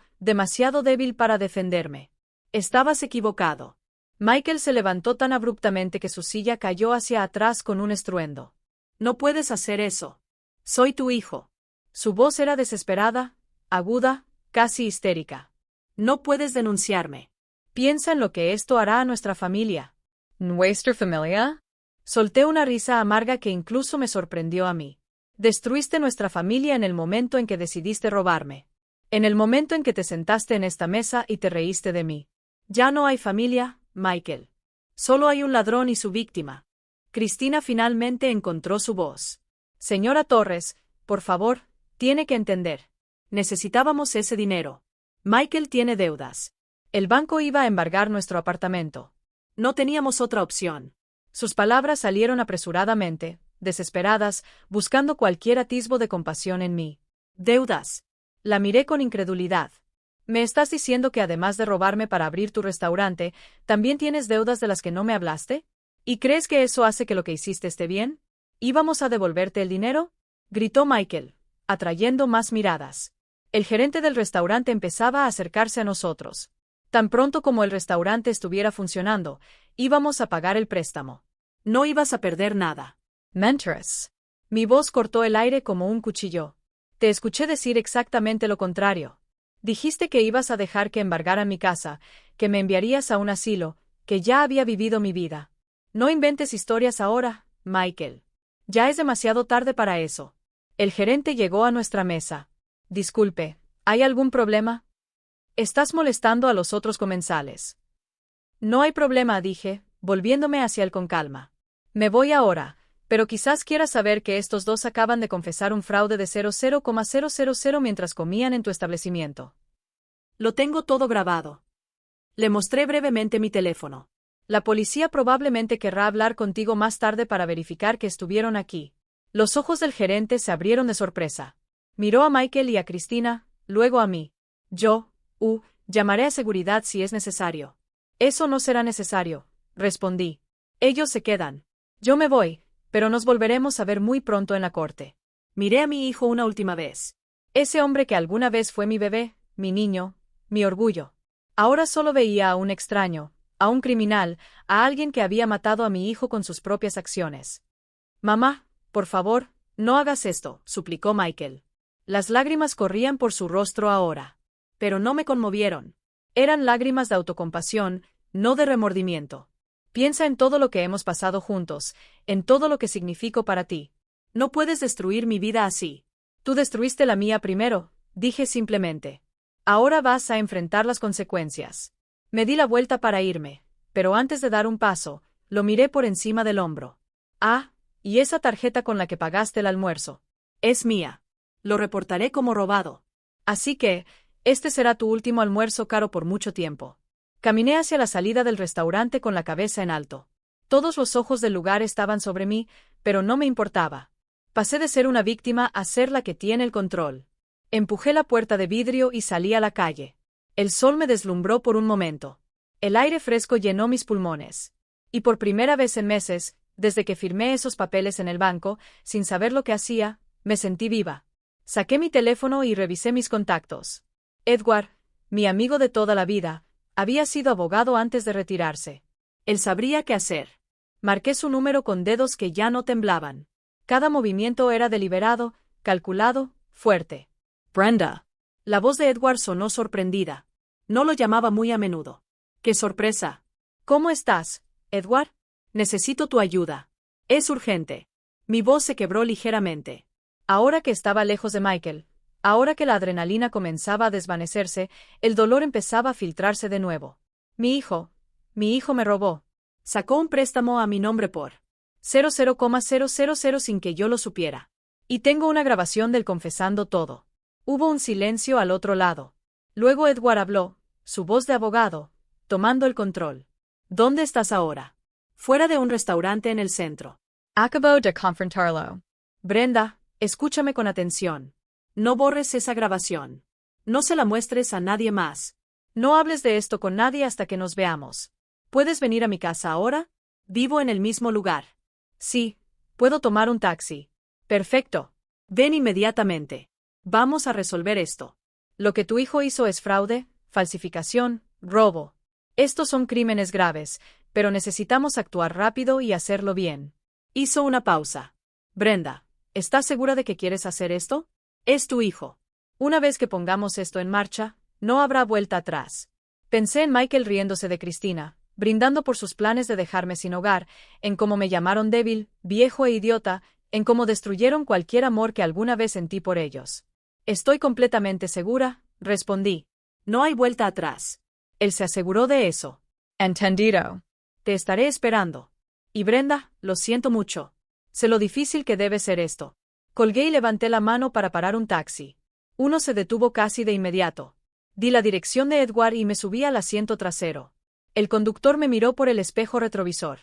débil para defenderme. Estabas equivocado. Michael se levantó tan abruptamente que su silla cayó hacia atrás con un estruendo. No puedes hacer eso. Soy tu hijo. Su voz era desesperada, aguda, casi histérica. No puedes denunciarme. Piensa en lo que esto hará a nuestra familia. ¿Nuestra familia? Solté una risa amarga que incluso me sorprendió a mí. Destruiste nuestra familia en el momento en que decidiste robarme. En el momento en que te sentaste en esta mesa y te reíste de mí. Ya no hay familia, Michael. Solo hay un ladrón y su víctima. Cristina finalmente encontró su voz. Señora Torres, por favor, tiene que entender. Necesitábamos ese dinero. Michael tiene deudas. El banco iba a embargar nuestro apartamento. No teníamos otra opción. Sus palabras salieron apresuradamente, desesperadas, buscando cualquier atisbo de compasión en mí. ¿Deudas? La miré con incredulidad. ¿Me estás diciendo que además de robarme para abrir tu restaurante, también tienes deudas de las que no me hablaste? ¿Y crees que eso hace que lo que hiciste esté bien? ¿Íbamos a devolverte el dinero? Gritó Michael, atrayendo más miradas. El gerente del restaurante empezaba a acercarse a nosotros. Tan pronto como el restaurante estuviera funcionando, íbamos a pagar el préstamo. No ibas a perder nada. Mentiras. Mi voz cortó el aire como un cuchillo. Te escuché decir exactamente lo contrario. Dijiste que ibas a dejar que embargaran mi casa, que me enviarías a un asilo, que ya había vivido mi vida. No inventes historias ahora, Michael. Ya es demasiado tarde para eso. El gerente llegó a nuestra mesa. Disculpe, ¿hay algún problema? Estás molestando a los otros comensales. No hay problema, dije, volviéndome hacia él con calma. Me voy ahora, pero quizás quieras saber que estos dos acaban de confesar un fraude de 00,000 mientras comían en tu establecimiento. Lo tengo todo grabado. Le mostré brevemente mi teléfono. La policía probablemente querrá hablar contigo más tarde para verificar que estuvieron aquí. Los ojos del gerente se abrieron de sorpresa. Miró a Michael y a Cristina, luego a mí. Llamaré a seguridad si es necesario. Eso no será necesario, respondí. Ellos se quedan. Yo me voy, pero nos volveremos a ver muy pronto en la corte. Miré a mi hijo una última vez. Ese hombre que alguna vez fue mi bebé, mi niño, mi orgullo. Ahora solo veía a un extraño, a un criminal, a alguien que había matado a mi hijo con sus propias acciones. Mamá, por favor, no hagas esto, suplicó Michael. Las lágrimas corrían por su rostro ahora. Pero no me conmovieron. Eran lágrimas de autocompasión, no de remordimiento. Piensa en todo lo que hemos pasado juntos, en todo lo que significo para ti. No puedes destruir mi vida así. Tú destruiste la mía primero, dije simplemente. Ahora vas a enfrentar las consecuencias. Me di la vuelta para irme, pero antes de dar un paso, lo miré por encima del hombro. Ah, y esa tarjeta con la que pagaste el almuerzo. Es mía. Lo reportaré como robado. Así que, este será tu último almuerzo caro por mucho tiempo. Caminé hacia la salida del restaurante con la cabeza en alto. Todos los ojos del lugar estaban sobre mí, pero no me importaba. Pasé de ser una víctima a ser la que tiene el control. Empujé la puerta de vidrio y salí a la calle. El sol me deslumbró por un momento. El aire fresco llenó mis pulmones. Y por primera vez en meses, desde que firmé esos papeles en el banco, sin saber lo que hacía, me sentí viva. Saqué mi teléfono y revisé mis contactos. Edward, mi amigo de toda la vida, había sido abogado antes de retirarse. Él sabría qué hacer. Marqué su número con dedos que ya no temblaban. Cada movimiento era deliberado, calculado, fuerte. Brenda. La voz de Edward sonó sorprendida. No lo llamaba muy a menudo. ¡Qué sorpresa! ¿Cómo estás, Edward? Necesito tu ayuda. Es urgente. Mi voz se quebró ligeramente. Ahora que estaba lejos de Michael, ahora que la adrenalina comenzaba a desvanecerse, el dolor empezaba a filtrarse de nuevo. Mi hijo me robó. Sacó un préstamo a mi nombre por 00,000 sin que yo lo supiera. Y tengo una grabación del confesando todo. Hubo un silencio al otro lado. Luego Edward habló, su voz de abogado, tomando el control. ¿Dónde estás ahora? Fuera de un restaurante en el centro. Acabo de confrontarlo. Brenda, escúchame con atención. No borres esa grabación. No se la muestres a nadie más. No hables de esto con nadie hasta que nos veamos. ¿Puedes venir a mi casa ahora? Vivo en el mismo lugar. Sí, puedo tomar un taxi. Perfecto. Ven inmediatamente. Vamos a resolver esto. Lo que tu hijo hizo es fraude, falsificación, robo. Estos son crímenes graves, pero necesitamos actuar rápido y hacerlo bien. Hizo una pausa. Brenda, ¿estás segura de que quieres hacer esto? Es tu hijo. Una vez que pongamos esto en marcha, no habrá vuelta atrás. Pensé en Michael riéndose de Cristina, brindando por sus planes de dejarme sin hogar, en cómo me llamaron débil, viejo e idiota, en cómo destruyeron cualquier amor que alguna vez sentí por ellos. Estoy completamente segura, respondí. No hay vuelta atrás. Él se aseguró de eso. Entendido. Te estaré esperando. Y Brenda, lo siento mucho. Sé lo difícil que debe ser esto. Colgué y levanté la mano para parar un taxi. Uno se detuvo casi de inmediato. Di la dirección de Edward y me subí al asiento trasero. El conductor me miró por el espejo retrovisor.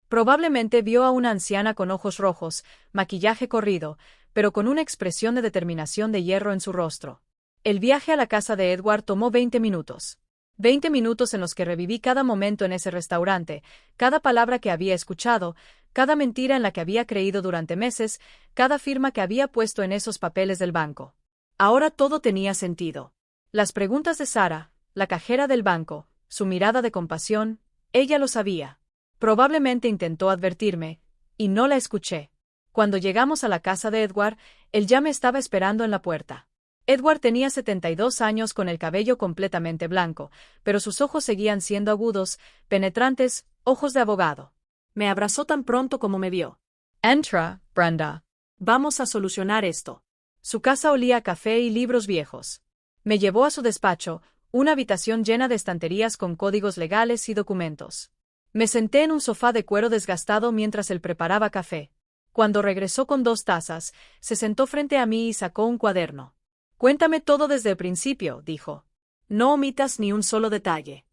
Probablemente vio a una anciana con ojos rojos, maquillaje corrido, pero con una expresión de determinación de hierro en su rostro. El viaje a la casa de Edward tomó 20 minutos. 20 minutos en los que reviví cada momento en ese restaurante, cada palabra que había escuchado, cada mentira en la que había creído durante meses, cada firma que había puesto en esos papeles del banco. Ahora todo tenía sentido. Las preguntas de Sara, la cajera del banco, su mirada de compasión, ella lo sabía. Probablemente intentó advertirme, y no la escuché. Cuando llegamos a la casa de Edward, él ya me estaba esperando en la puerta. Edward tenía 72 años con el cabello completamente blanco, pero sus ojos seguían siendo agudos, penetrantes, ojos de abogado. Me abrazó tan pronto como me vio. Entra, Brenda. Vamos a solucionar esto. Su casa olía a café y libros viejos. Me llevó a su despacho, una habitación llena de estanterías con códigos legales y documentos. Me senté en un sofá de cuero desgastado mientras él preparaba café. Cuando regresó con 2 tazas, se sentó frente a mí y sacó un cuaderno. Cuéntame todo desde el principio, dijo. No omitas ni un solo detalle.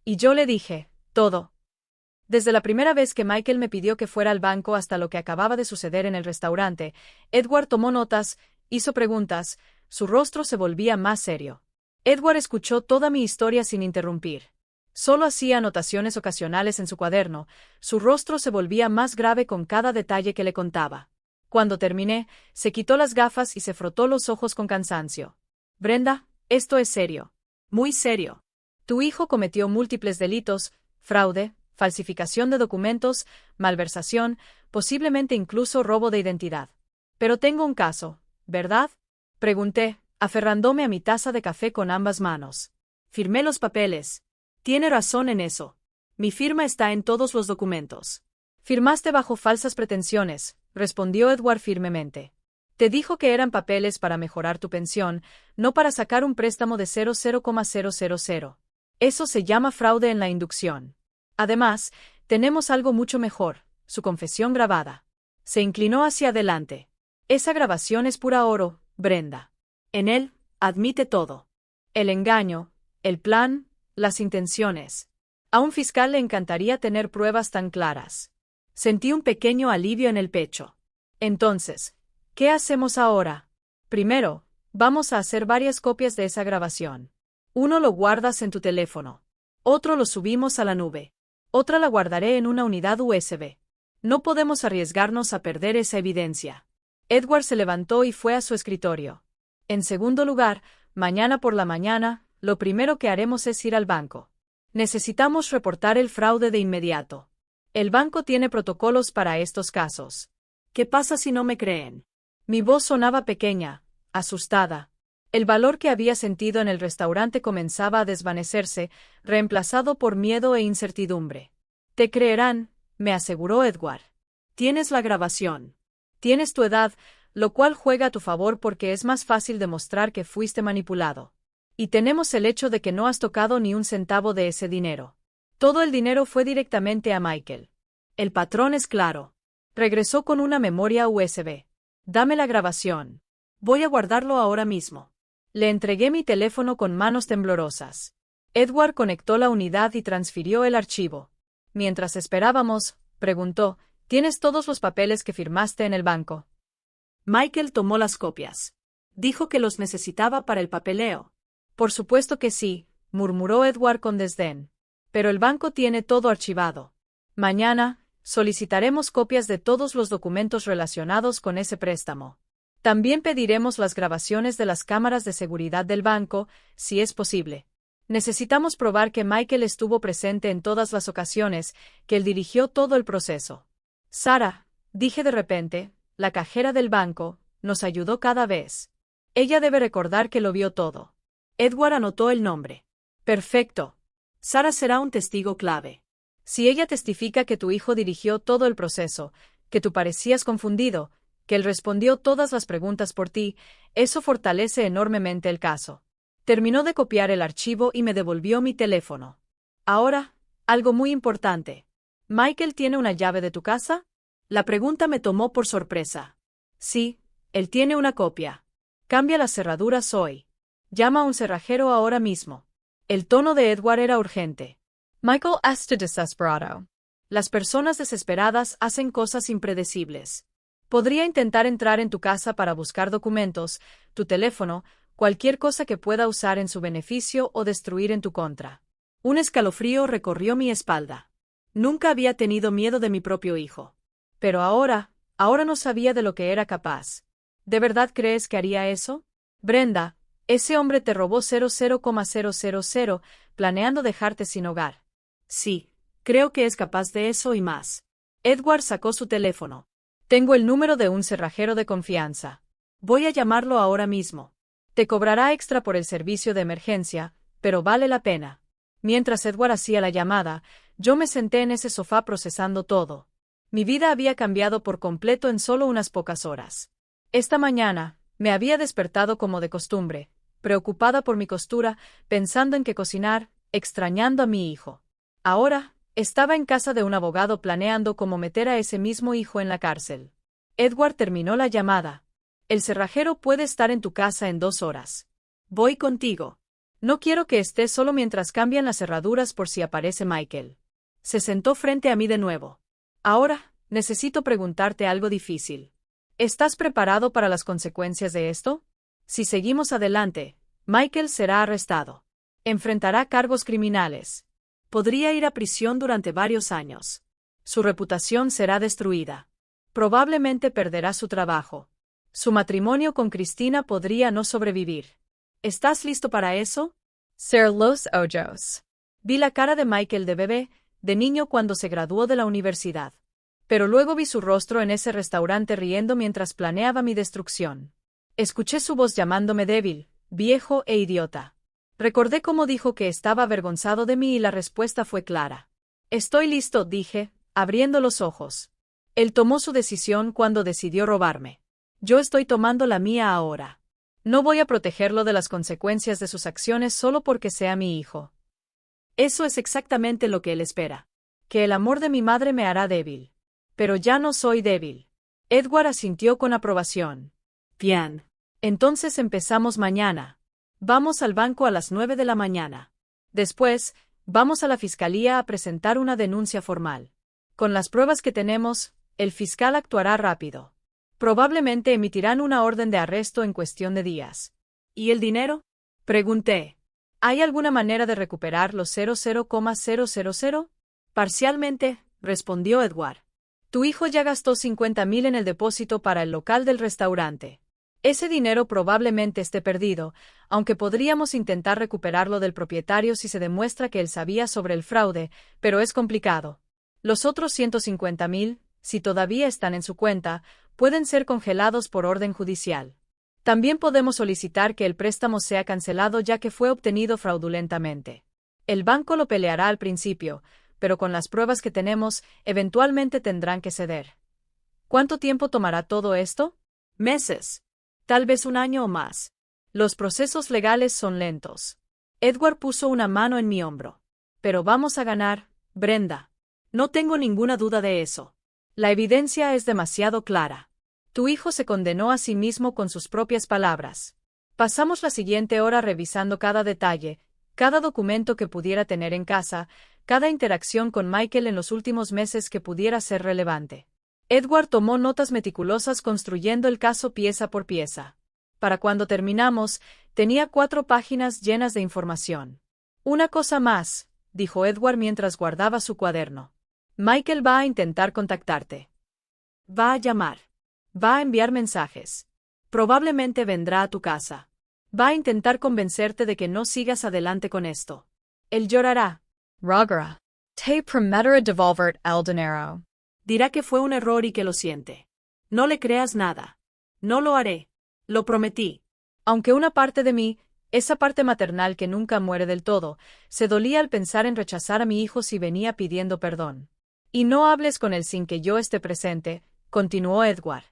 Y yo le dije, todo. Desde la primera vez que Michael me pidió que fuera al banco hasta lo que acababa de suceder en el restaurante, Edward tomó notas, hizo preguntas, su rostro se volvía más serio. Edward escuchó toda mi historia sin interrumpir. Solo hacía anotaciones ocasionales en su cuaderno, su rostro se volvía más grave con cada detalle que le contaba. Cuando terminé, se quitó las gafas y se frotó los ojos con cansancio. Brenda, esto es serio. Muy serio. Tu hijo cometió múltiples delitos, fraude, falsificación de documentos, malversación, posiblemente incluso robo de identidad. Pero tengo un caso, ¿verdad? Pregunté, aferrándome a mi taza de café con ambas manos. Firmé los papeles. Tiene razón en eso. Mi firma está en todos los documentos. Firmaste bajo falsas pretensiones, respondió Edward firmemente. Te dijo que eran papeles para mejorar tu pensión, no para sacar un préstamo de 00,000. Eso se llama fraude en la inducción. Además, tenemos algo mucho mejor, su confesión grabada. Se inclinó hacia adelante. Esa grabación es pura oro, Brenda. En él, admite todo. El engaño, el plan, las intenciones. A un fiscal le encantaría tener pruebas tan claras. Sentí un pequeño alivio en el pecho. Entonces, ¿qué hacemos ahora? Primero, vamos a hacer varias copias de esa grabación. Uno lo guardas en tu teléfono. Otro lo subimos a la nube. Otra la guardaré en una unidad USB. No podemos arriesgarnos a perder esa evidencia. Edward se levantó y fue a su escritorio. En segundo lugar, mañana por la mañana, lo primero que haremos es ir al banco. Necesitamos reportar el fraude de inmediato. El banco tiene protocolos para estos casos. ¿Qué pasa si no me creen? Mi voz sonaba pequeña, asustada. El valor que había sentido en el restaurante comenzaba a desvanecerse, reemplazado por miedo e incertidumbre. Te creerán, me aseguró Edward. Tienes la grabación. Tienes tu edad, lo cual juega a tu favor porque es más fácil demostrar que fuiste manipulado. Y tenemos el hecho de que no has tocado ni un centavo de ese dinero. Todo el dinero fue directamente a Michael. El patrón es claro. Regresó con una memoria USB. Dame la grabación. Voy a guardarlo ahora mismo. Le entregué mi teléfono con manos temblorosas. Edward conectó la unidad y transfirió el archivo. Mientras esperábamos, preguntó, ¿tienes todos los papeles que firmaste en el banco? Michael tomó las copias. Dijo que los necesitaba para el papeleo. Por supuesto que sí, murmuró Edward con desdén. Pero el banco tiene todo archivado. Mañana, solicitaremos copias de todos los documentos relacionados con ese préstamo. También pediremos las grabaciones de las cámaras de seguridad del banco, si es posible. Necesitamos probar que Michael estuvo presente en todas las ocasiones, que él dirigió todo el proceso. Sara, dije de repente, la cajera del banco, nos ayudó cada vez. Ella debe recordar que lo vio todo. Edward anotó el nombre. Perfecto. Sara será un testigo clave. Si ella testifica que tu hijo dirigió todo el proceso, que tú parecías confundido, que él respondió todas las preguntas por ti, eso fortalece enormemente el caso. Terminó de copiar el archivo y me devolvió mi teléfono. Ahora, algo muy importante. ¿Michael tiene una llave de tu casa? La pregunta me tomó por sorpresa. Sí, él tiene una copia. Cambia las cerraduras hoy. Llama a un cerrajero ahora mismo. El tono de Edward era urgente. Michael está desesperado. Las personas desesperadas hacen cosas impredecibles. Podría intentar entrar en tu casa para buscar documentos, tu teléfono, cualquier cosa que pueda usar en su beneficio o destruir en tu contra. Un escalofrío recorrió mi espalda. Nunca había tenido miedo de mi propio hijo. Pero ahora no sabía de lo que era capaz. ¿De verdad crees que haría eso? Brenda, ese hombre te robó 00,000, planeando dejarte sin hogar. Sí, creo que es capaz de eso y más. Edward sacó su teléfono. Tengo el número de un cerrajero de confianza. Voy a llamarlo ahora mismo. Te cobrará extra por el servicio de emergencia, pero vale la pena. Mientras Edward hacía la llamada, yo me senté en ese sofá procesando todo. Mi vida había cambiado por completo en solo unas pocas horas. Esta mañana, me había despertado como de costumbre, preocupada por mi costura, pensando en qué cocinar, extrañando a mi hijo. Ahora, estaba en casa de un abogado planeando cómo meter a ese mismo hijo en la cárcel. Edward terminó la llamada. El cerrajero puede estar en tu casa en 2 horas. Voy contigo. No quiero que estés solo mientras cambian las cerraduras por si aparece Michael. Se sentó frente a mí de nuevo. Ahora, necesito preguntarte algo difícil. ¿Estás preparado para las consecuencias de esto? Si seguimos adelante, Michael será arrestado. Enfrentará cargos criminales. Podría ir a prisión durante varios años. Su reputación será destruida. Probablemente perderá su trabajo. Su matrimonio con Cristina podría no sobrevivir. ¿Estás listo para eso? Ser los ojos. Vi la cara de Michael de bebé, de niño cuando se graduó de la universidad. Pero luego vi su rostro en ese restaurante riendo mientras planeaba mi destrucción. Escuché su voz llamándome débil, viejo e idiota. Recordé cómo dijo que estaba avergonzado de mí y la respuesta fue clara. Estoy listo, dije, abriendo los ojos. Él tomó su decisión cuando decidió robarme. Yo estoy tomando la mía ahora. No voy a protegerlo de las consecuencias de sus acciones solo porque sea mi hijo. Eso es exactamente lo que él espera. Que el amor de mi madre me hará débil. Pero ya no soy débil. Edward asintió con aprobación. Bien. Entonces empezamos mañana. Vamos al banco a las 9 de la mañana. Después, vamos a la fiscalía a presentar una denuncia formal. Con las pruebas que tenemos, el fiscal actuará rápido. Probablemente emitirán una orden de arresto en cuestión de días. ¿Y el dinero? Pregunté. ¿Hay alguna manera de recuperar los 00,000? Parcialmente, respondió Edward. Tu hijo ya gastó 50,000 en el depósito para el local del restaurante. Ese dinero probablemente esté perdido, aunque podríamos intentar recuperarlo del propietario si se demuestra que él sabía sobre el fraude, pero es complicado. Los otros 150,000, si todavía están en su cuenta, pueden ser congelados por orden judicial. También podemos solicitar que el préstamo sea cancelado ya que fue obtenido fraudulentamente. El banco lo peleará al principio, pero con las pruebas que tenemos, eventualmente tendrán que ceder. ¿Cuánto tiempo tomará todo esto? Meses. Tal vez 1 año o más. Los procesos legales son lentos. Edward puso una mano en mi hombro. Pero vamos a ganar, Brenda. No tengo ninguna duda de eso. La evidencia es demasiado clara. Tu hijo se condenó a sí mismo con sus propias palabras. Pasamos la siguiente hora revisando cada detalle, cada documento que pudiera tener en casa, cada interacción con Michael en los últimos meses que pudiera ser relevante. Edward tomó notas meticulosas construyendo el caso pieza por pieza. Para cuando terminamos, tenía 4 páginas llenas de información. Una cosa más, dijo Edward mientras guardaba su cuaderno. Michael va a intentar contactarte. Va a llamar. Va a enviar mensajes. Probablemente vendrá a tu casa. Va a intentar convencerte de que no sigas adelante con esto. Él llorará. Rogará. Te prometerá devolver el dinero. Dirá que fue un error y que lo siente. No le creas nada. No lo haré. Lo prometí. Aunque una parte de mí, esa parte maternal que nunca muere del todo, se dolía al pensar en rechazar a mi hijo si venía pidiendo perdón. Y no hables con él sin que yo esté presente, continuó Edward.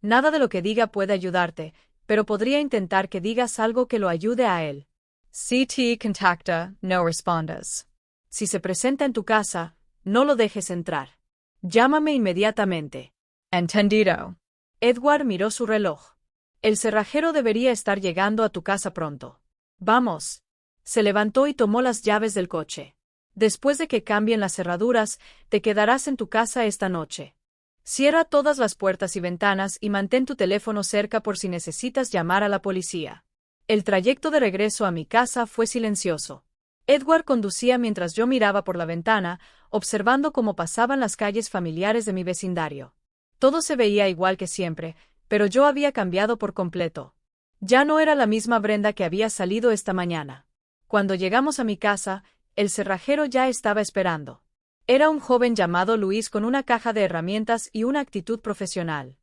Nada de lo que diga puede ayudarte, pero podría intentar que digas algo que lo ayude a él. Si te contacta, no respondas. Si se presenta en tu casa, no lo dejes entrar. Llámame inmediatamente. Entendido. Edward miró su reloj. El cerrajero debería estar llegando a tu casa pronto. Vamos. Se levantó y tomó las llaves del coche. Después de que cambien las cerraduras, te quedarás en tu casa esta noche. Cierra todas las puertas y ventanas y mantén tu teléfono cerca por si necesitas llamar a la policía. El trayecto de regreso a mi casa fue silencioso. Edward conducía mientras yo miraba por la ventana, observando cómo pasaban las calles familiares de mi vecindario. Todo se veía igual que siempre, pero yo había cambiado por completo. Ya no era la misma Brenda que había salido esta mañana. Cuando llegamos a mi casa, el cerrajero ya estaba esperando. Era un joven llamado Luis con una caja de herramientas y una actitud profesional.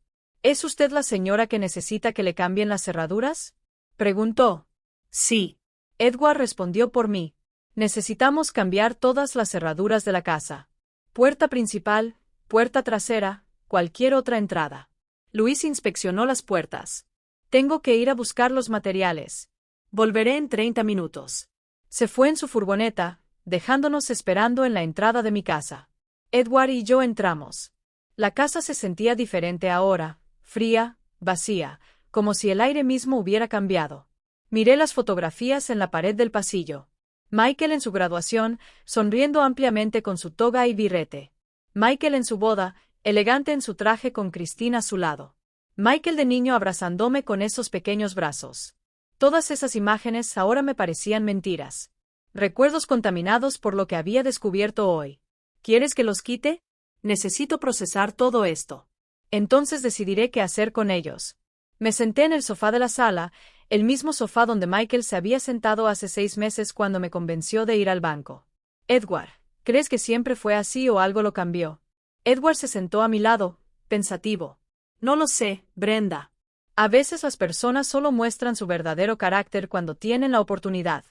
¿Es usted la señora que necesita que le cambien las cerraduras? Preguntó. Sí. Edward respondió por mí. Necesitamos cambiar todas las cerraduras de la casa. Puerta principal, puerta trasera, cualquier otra entrada. Luis inspeccionó las puertas. Tengo que ir a buscar los materiales. Volveré en 30 minutos. Se fue en su furgoneta, dejándonos esperando en la entrada de mi casa. Edward y yo entramos. La casa se sentía diferente ahora, fría, vacía, como si el aire mismo hubiera cambiado. Miré las fotografías en la pared del pasillo. Michael en su graduación, sonriendo ampliamente con su toga y birrete. Michael en su boda, elegante en su traje con Cristina a su lado. Michael de niño abrazándome con esos pequeños brazos. Todas esas imágenes ahora me parecían mentiras. Recuerdos contaminados por lo que había descubierto hoy. ¿Quieres que los quite? Necesito procesar todo esto. Entonces decidiré qué hacer con ellos. Me senté en el sofá de la sala, el mismo sofá donde Michael se había sentado hace 6 meses cuando me convenció de ir al banco. Edward, ¿crees que siempre fue así o algo lo cambió? Edward se sentó a mi lado, pensativo. No lo sé, Brenda. A veces las personas solo muestran su verdadero carácter cuando tienen la oportunidad.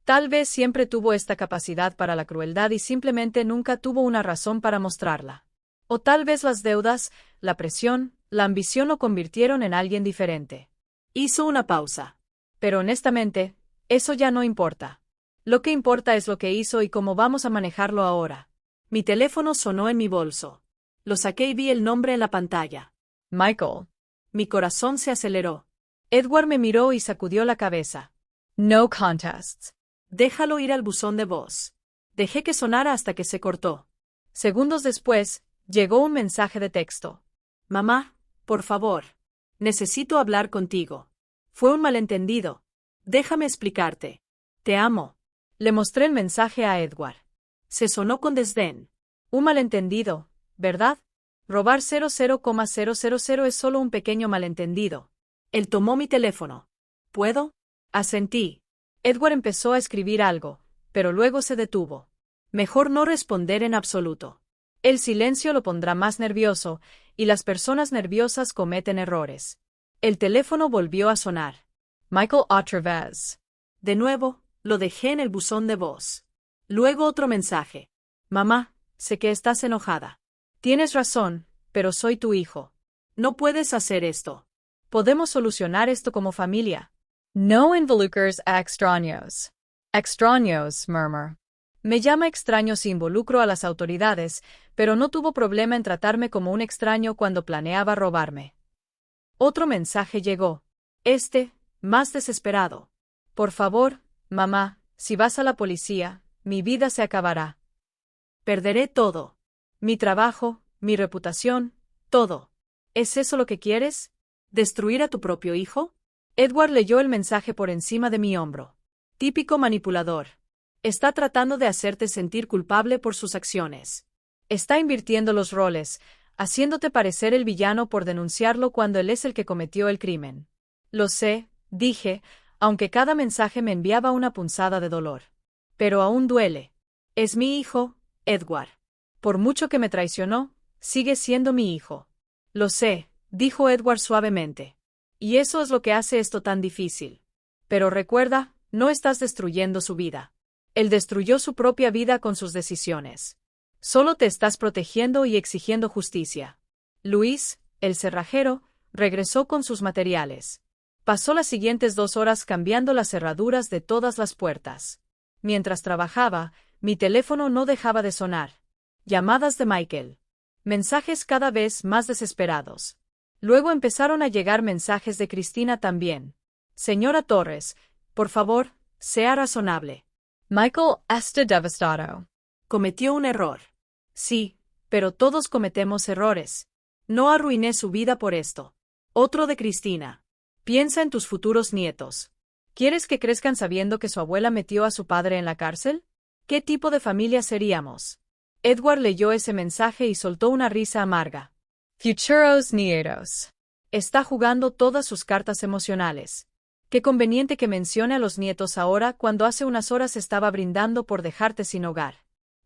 Tal vez siempre tuvo esta capacidad para la crueldad y simplemente nunca tuvo una razón para mostrarla. O tal vez las deudas, la presión, la ambición lo convirtieron en alguien diferente. Hizo una pausa. Pero honestamente, eso ya no importa. Lo que importa es lo que hizo y cómo vamos a manejarlo ahora. Mi teléfono sonó en mi bolso. Lo saqué y vi el nombre en la pantalla. Michael. Mi corazón se aceleró. Edward me miró y sacudió la cabeza. No contests. Déjalo ir al buzón de voz. Dejé que sonara hasta que se cortó. Segundos después, llegó un mensaje de texto. Mamá, por favor. Necesito hablar contigo. Fue un malentendido. Déjame explicarte. Te amo. Le mostré el mensaje a Edward. Se sonó con desdén. Un malentendido, ¿verdad? Robar 00,000 es solo un pequeño malentendido. Él tomó mi teléfono. ¿Puedo? Asentí. Edward empezó a escribir algo, pero luego se detuvo. Mejor no responder en absoluto. El silencio lo pondrá más nervioso, y las personas nerviosas cometen errores. El teléfono volvió a sonar. Michael otra vez. De nuevo, lo dejé en el buzón de voz. Luego otro mensaje. Mamá, sé que estás enojada. Tienes razón, pero soy tu hijo. No puedes hacer esto. Podemos solucionar esto como familia. No involucres a extraños. Extraños, murmur. Me llama extraño si involucro a las autoridades, pero no tuvo problema en tratarme como un extraño cuando planeaba robarme. Otro mensaje llegó. Más desesperado. Por favor, mamá, si vas a la policía, mi vida se acabará. Perderé todo. Mi trabajo, mi reputación, todo. ¿Es eso lo que quieres? ¿Destruir a tu propio hijo? Edward leyó el mensaje por encima de mi hombro. Típico manipulador. Está tratando de hacerte sentir culpable por sus acciones. Está invirtiendo los roles, haciéndote parecer el villano por denunciarlo cuando él es el que cometió el crimen. Lo sé, dije, aunque cada mensaje me enviaba una punzada de dolor. Pero aún duele. Es mi hijo, Edward. Por mucho que me traicionó, sigue siendo mi hijo. Lo sé, dijo Edward suavemente. Y eso es lo que hace esto tan difícil. Pero recuerda, no estás destruyendo su vida. Él destruyó su propia vida con sus decisiones. Solo te estás protegiendo y exigiendo justicia. Luis, el cerrajero, regresó con sus materiales. Pasó las siguientes 2 horas cambiando las cerraduras de todas las puertas. Mientras trabajaba, mi teléfono no dejaba de sonar. Llamadas de Michael. Mensajes cada vez más desesperados. Luego empezaron a llegar mensajes de Cristina también. Señora Torres, por favor, sea razonable. Michael está devastado. Cometió un error. Sí, pero todos cometemos errores. No arruiné su vida por esto. Otro de Cristina. Piensa en tus futuros nietos. ¿Quieres que crezcan sabiendo que su abuela metió a su padre en la cárcel? ¿Qué tipo de familia seríamos? Edward leyó ese mensaje y soltó una risa amarga. Futuros nietos. Está jugando todas sus cartas emocionales. Qué conveniente que mencione a los nietos ahora cuando hace unas horas estaba brindando por dejarte sin hogar.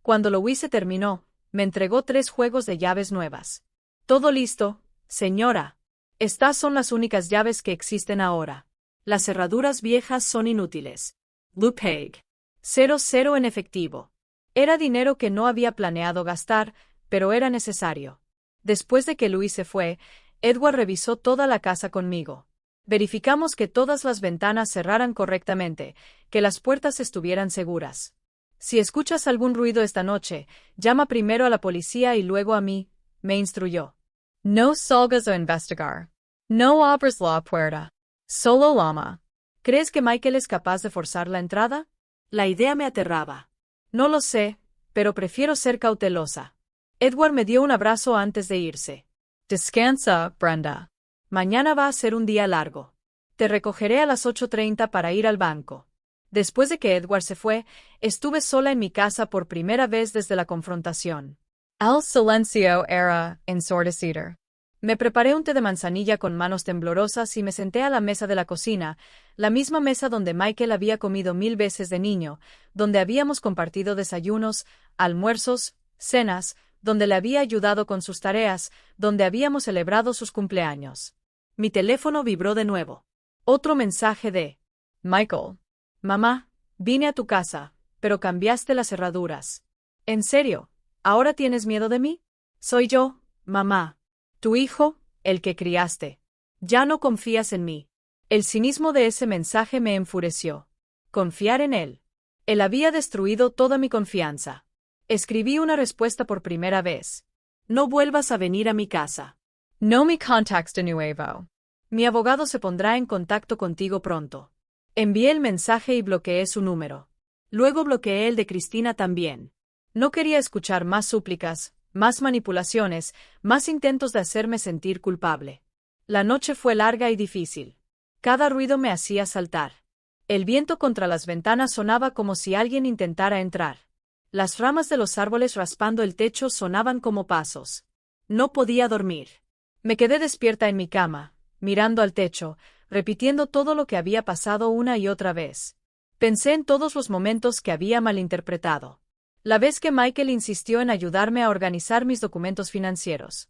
Cuando lo hice terminó, me entregó 3 juegos de llaves nuevas. Todo listo, señora. Estas son las únicas llaves que existen ahora. Las cerraduras viejas son inútiles. Lupeg. 00 en efectivo. Era dinero que no había planeado gastar, pero era necesario. Después de que Luis se fue, Edward revisó toda la casa conmigo. Verificamos que todas las ventanas cerraran correctamente, que las puertas estuvieran seguras. Si escuchas algún ruido esta noche, llama primero a la policía y luego a mí, me instruyó. No salgas a investigar. No abras la puerta. Solo llama. ¿Crees que Michael es capaz de forzar la entrada? La idea me aterraba. No lo sé, pero prefiero ser cautelosa. Edward me dio un abrazo antes de irse. Descansa, Brenda. Mañana va a ser un día largo. Te recogeré a las 8:30 para ir al banco. Después de que Edward se fue, estuve sola en mi casa por primera vez desde la confrontación. El silencio era ensordecedor. Me preparé un té de manzanilla con manos temblorosas y me senté a la mesa de la cocina, la misma mesa donde Michael había comido 1000 veces de niño, donde habíamos compartido desayunos, almuerzos, cenas, donde le había ayudado con sus tareas, donde habíamos celebrado sus cumpleaños. Mi teléfono vibró de nuevo. Otro mensaje de Michael. Mamá, vine a tu casa, pero cambiaste las cerraduras. ¿En serio? ¿Ahora tienes miedo de mí? Soy yo, mamá. Tu hijo, el que criaste. Ya no confías en mí. El cinismo de ese mensaje me enfureció. Confiar en él. Él había destruido toda mi confianza. Escribí una respuesta por primera vez. No vuelvas a venir a mi casa. No me contactes de nuevo. Mi abogado se pondrá en contacto contigo pronto. Envié el mensaje y bloqueé su número. Luego bloqueé el de Cristina también. No quería escuchar más súplicas, más manipulaciones, más intentos de hacerme sentir culpable. La noche fue larga y difícil. Cada ruido me hacía saltar. El viento contra las ventanas sonaba como si alguien intentara entrar. Las ramas de los árboles raspando el techo sonaban como pasos. No podía dormir. Me quedé despierta en mi cama, mirando al techo, repitiendo todo lo que había pasado una y otra vez. Pensé en todos los momentos que había malinterpretado. La vez que Michael insistió en ayudarme a organizar mis documentos financieros.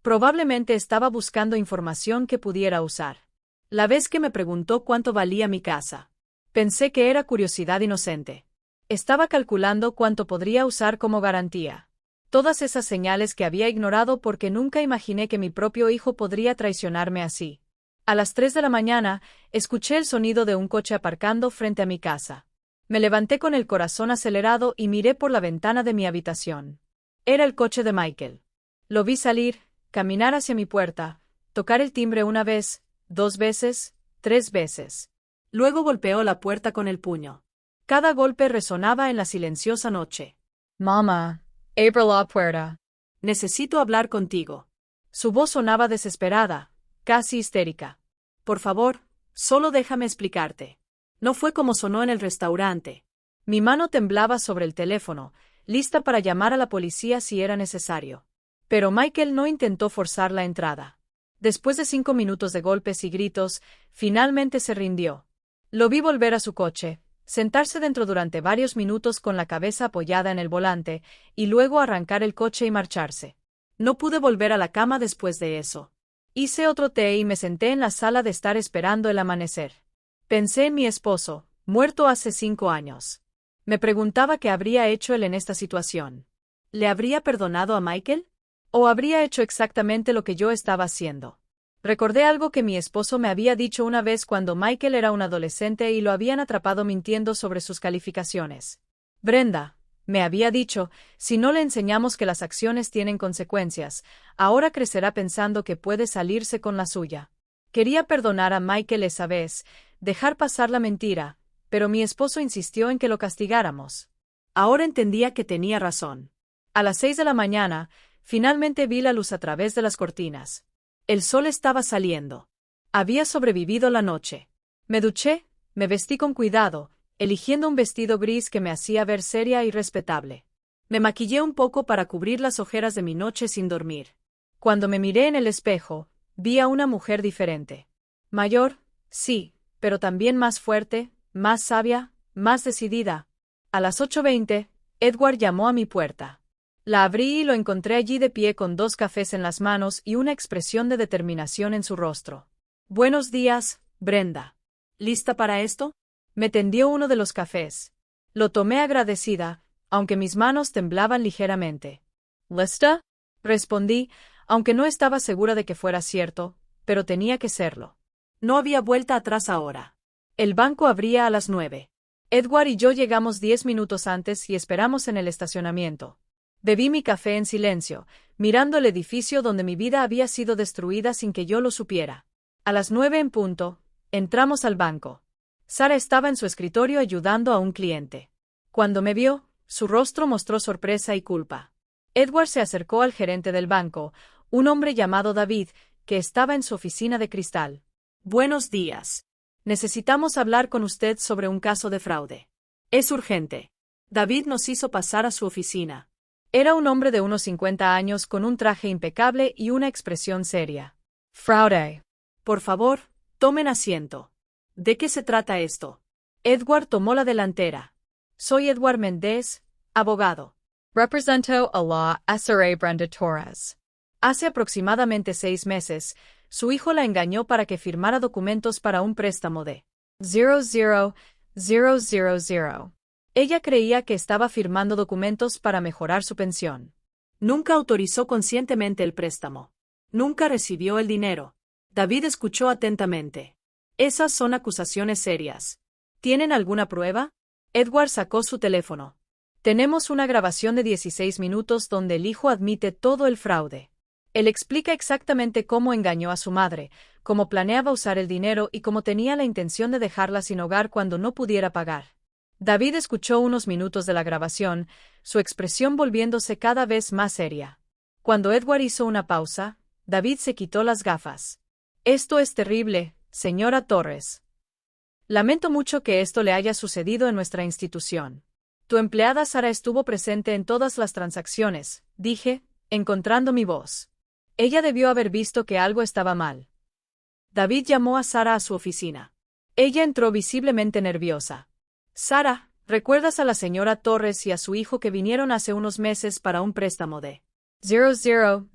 Probablemente estaba buscando información que pudiera usar. La vez que me preguntó cuánto valía mi casa. Pensé que era curiosidad inocente. Estaba calculando cuánto podría usar como garantía. Todas esas señales que había ignorado porque nunca imaginé que mi propio hijo podría traicionarme así. A las 3 de la mañana, escuché el sonido de un coche aparcando frente a mi casa. Me levanté con el corazón acelerado y miré por la ventana de mi habitación. Era el coche de Michael. Lo vi salir, caminar hacia mi puerta, tocar el timbre una vez, 2 veces, 3 veces. Luego golpeó la puerta con el puño. Cada golpe resonaba en la silenciosa noche. Mamá, abre la puerta. Necesito hablar contigo. Su voz sonaba desesperada, casi histérica. Por favor, solo déjame explicarte. No fue como sonó en el restaurante. Mi mano temblaba sobre el teléfono, lista para llamar a la policía si era necesario. Pero Michael no intentó forzar la entrada. Después de 5 minutos de golpes y gritos, finalmente se rindió. Lo vi volver a su coche, sentarse dentro durante varios minutos con la cabeza apoyada en el volante, y luego arrancar el coche y marcharse. No pude volver a la cama después de eso. Hice otro té y me senté en la sala de estar esperando el amanecer. Pensé en mi esposo, muerto hace 5 años. Me preguntaba qué habría hecho él en esta situación. ¿Le habría perdonado a Michael? ¿O habría hecho exactamente lo que yo estaba haciendo? Recordé algo que mi esposo me había dicho una vez cuando Michael era un adolescente y lo habían atrapado mintiendo sobre sus calificaciones. Brenda, me había dicho, si no le enseñamos que las acciones tienen consecuencias, ahora crecerá pensando que puede salirse con la suya. Quería perdonar a Michael esa vez, dejar pasar la mentira, pero mi esposo insistió en que lo castigáramos. Ahora entendía que tenía razón. A las 6 de la mañana, finalmente vi la luz a través de las cortinas. El sol estaba saliendo. Había sobrevivido la noche. Me duché, me vestí con cuidado, eligiendo un vestido gris que me hacía ver seria y respetable. Me maquillé un poco para cubrir las ojeras de mi noche sin dormir. Cuando me miré en el espejo, vi a una mujer diferente. Mayor, sí, pero también más fuerte, más sabia, más decidida. A las 8:20, Edward llamó a mi puerta. La abrí y lo encontré allí de pie con 2 cafés en las manos y una expresión de determinación en su rostro. Buenos días, Brenda. ¿Lista para esto? Me tendió uno de los cafés. Lo tomé agradecida, aunque mis manos temblaban ligeramente. ¿Lista? Respondí, aunque no estaba segura de que fuera cierto, pero tenía que serlo. No había vuelta atrás ahora. El banco abría a las 9. Edward y yo llegamos 10 minutos antes y esperamos en el estacionamiento. Bebí mi café en silencio, mirando el edificio donde mi vida había sido destruida sin que yo lo supiera. A las 9 en punto, entramos al banco. Sara estaba en su escritorio ayudando a un cliente. Cuando me vio, su rostro mostró sorpresa y culpa. Edward se acercó al gerente del banco, un hombre llamado David, que estaba en su oficina de cristal. Buenos días. Necesitamos hablar con usted sobre un caso de fraude. Es urgente. David nos hizo pasar a su oficina. Era un hombre de unos 50 años con un traje impecable y una expresión seria. Fraude. Por favor, tomen asiento. ¿De qué se trata esto? Edward tomó la delantera. Soy Edward Méndez, abogado. Represento a la SRA Brenda Torres. Hace aproximadamente 6 meses, su hijo la engañó para que firmara documentos para un préstamo de 00000. Ella creía que estaba firmando documentos para mejorar su pensión. Nunca autorizó conscientemente el préstamo. Nunca recibió el dinero. David escuchó atentamente. Esas son acusaciones serias. ¿Tienen alguna prueba? Edward sacó su teléfono. Tenemos una grabación de 16 minutos donde el hijo admite todo el fraude. Él explica exactamente cómo engañó a su madre, cómo planeaba usar el dinero y cómo tenía la intención de dejarla sin hogar cuando no pudiera pagar. David escuchó unos minutos de la grabación, su expresión volviéndose cada vez más seria. Cuando Edward hizo una pausa, David se quitó las gafas. Esto es terrible, señora Torres. Lamento mucho que esto le haya sucedido en nuestra institución. Tu empleada Sara estuvo presente en todas las transacciones, dije, encontrando mi voz. Ella debió haber visto que algo estaba mal. David llamó a Sara a su oficina. Ella entró visiblemente nerviosa. Sara, ¿recuerdas a la señora Torres y a su hijo que vinieron hace unos meses para un préstamo de 00000?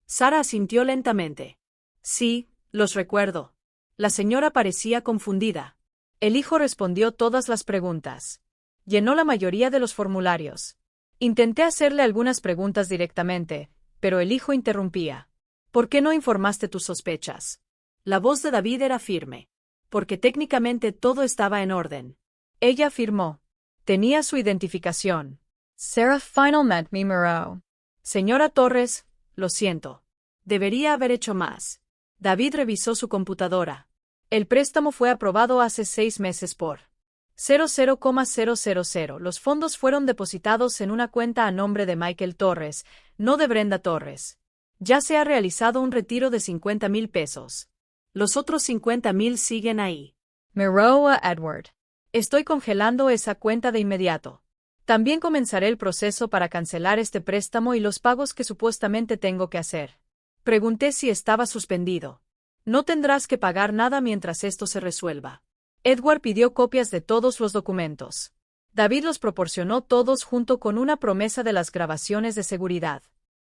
Sara asintió lentamente. Sí, los recuerdo. La señora parecía confundida. El hijo respondió todas las preguntas. Llenó la mayoría de los formularios. Intenté hacerle algunas preguntas directamente, pero el hijo interrumpía. ¿Por qué no informaste tus sospechas? La voz de David era firme. Porque técnicamente todo estaba en orden. Ella afirmó. Tenía su identificación. Sarah finalmente me miró. Señora Torres, lo siento. Debería haber hecho más. David revisó su computadora. El préstamo fue aprobado hace 6 meses por 00,000. Los fondos fueron depositados en una cuenta a nombre de Michael Torres, no de Brenda Torres. Ya se ha realizado un retiro de 50,000 pesos. Los otros 50,000 siguen ahí. Miró a Edward. Estoy congelando esa cuenta de inmediato. También comenzaré el proceso para cancelar este préstamo y los pagos que supuestamente tengo que hacer. Pregunté si estaba suspendido. No tendrás que pagar nada mientras esto se resuelva. Edward pidió copias de todos los documentos. David los proporcionó todos junto con una promesa de las grabaciones de seguridad.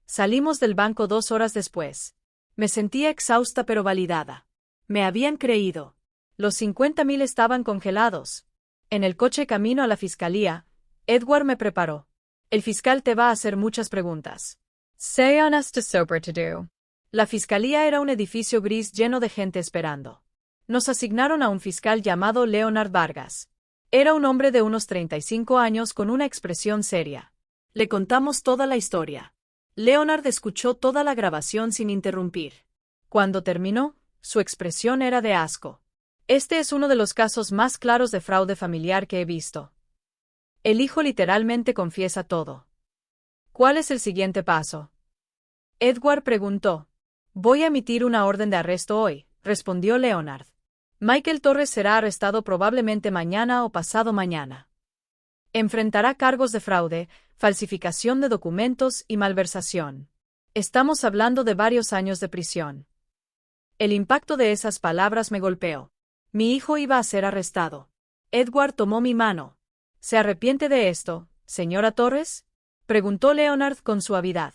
Salimos del banco 2 horas después. Me sentía exhausta pero validada. Me habían creído. Los 50,000 estaban congelados. En el coche camino a la fiscalía, Edward me preparó. El fiscal te va a hacer muchas preguntas. Sé honesta sobre todo. La fiscalía era un edificio gris lleno de gente esperando. Nos asignaron a un fiscal llamado Leonard Vargas. Era un hombre de unos 35 años con una expresión seria. Le contamos toda la historia. Leonard escuchó toda la grabación sin interrumpir. Cuando terminó, su expresión era de asco. Este es uno de los casos más claros de fraude familiar que he visto. El hijo literalmente confiesa todo. ¿Cuál es el siguiente paso? Edward preguntó. Voy a emitir una orden de arresto hoy, respondió Leonard. Michael Torres será arrestado probablemente mañana o pasado mañana. Enfrentará cargos de fraude, falsificación de documentos y malversación. Estamos hablando de varios años de prisión. El impacto de esas palabras me golpeó. Mi hijo iba a ser arrestado. Edward tomó mi mano. ¿Se arrepiente de esto, señora Torres? Preguntó Leonard con suavidad.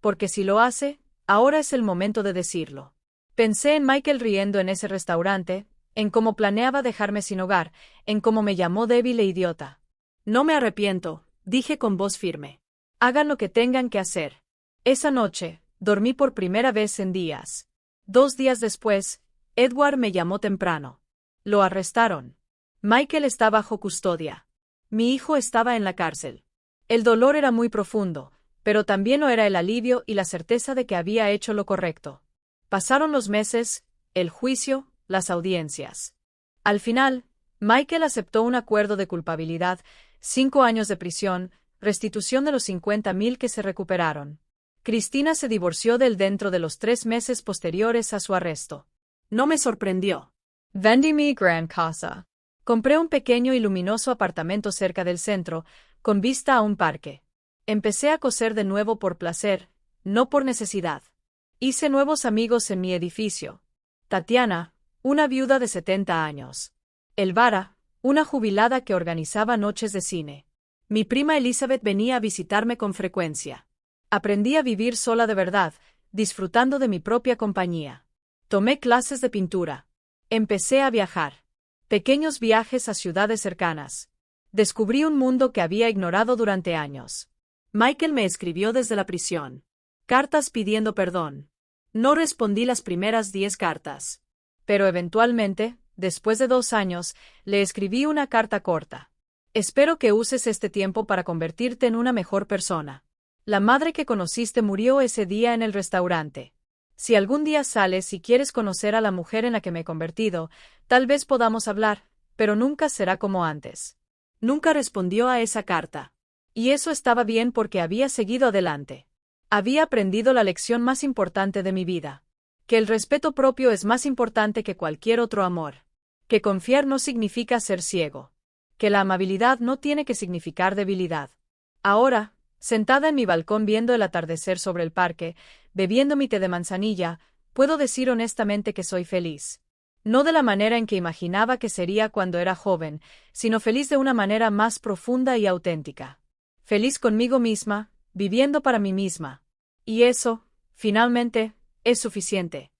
Porque si lo hace, ahora es el momento de decirlo. Pensé en Michael riendo en ese restaurante, en cómo planeaba dejarme sin hogar, en cómo me llamó débil e idiota. No me arrepiento, dije con voz firme. Hagan lo que tengan que hacer. Esa noche, dormí por primera vez en días. 2 días después, Edward me llamó temprano. Lo arrestaron. Michael está bajo custodia. Mi hijo estaba en la cárcel. El dolor era muy profundo, pero también lo era el alivio y la certeza de que había hecho lo correcto. Pasaron los meses, el juicio, las audiencias. Al final, Michael aceptó un acuerdo de culpabilidad, 5 años de prisión, restitución de los 50.000 que se recuperaron. Cristina se divorció de él dentro de los 3 meses posteriores a su arresto. No me sorprendió. Vendí mi gran casa. Compré un pequeño y luminoso apartamento cerca del centro, con vista a un parque. Empecé a coser de nuevo por placer, no por necesidad. Hice nuevos amigos en mi edificio. Tatiana, una viuda de 70 años. Elvara, una jubilada que organizaba noches de cine. Mi prima Elizabeth venía a visitarme con frecuencia. Aprendí a vivir sola de verdad, disfrutando de mi propia compañía. Tomé clases de pintura. Empecé a viajar. Pequeños viajes a ciudades cercanas. Descubrí un mundo que había ignorado durante años. Michael me escribió desde la prisión. Cartas pidiendo perdón. No respondí las primeras 10 cartas. Pero eventualmente, después de 2 años, le escribí una carta corta. Espero que uses este tiempo para convertirte en una mejor persona. La madre que conociste murió ese día en el restaurante. Si algún día sales y quieres conocer a la mujer en la que me he convertido, tal vez podamos hablar, pero nunca será como antes. Nunca respondió a esa carta. Y eso estaba bien porque había seguido adelante. Había aprendido la lección más importante de mi vida. Que el respeto propio es más importante que cualquier otro amor. Que confiar no significa ser ciego. Que la amabilidad no tiene que significar debilidad. Ahora, sentada en mi balcón viendo el atardecer sobre el parque, bebiendo mi té de manzanilla, puedo decir honestamente que soy feliz. No de la manera en que imaginaba que sería cuando era joven, sino feliz de una manera más profunda y auténtica. Feliz conmigo misma, viviendo para mí misma. Y eso, finalmente, es suficiente.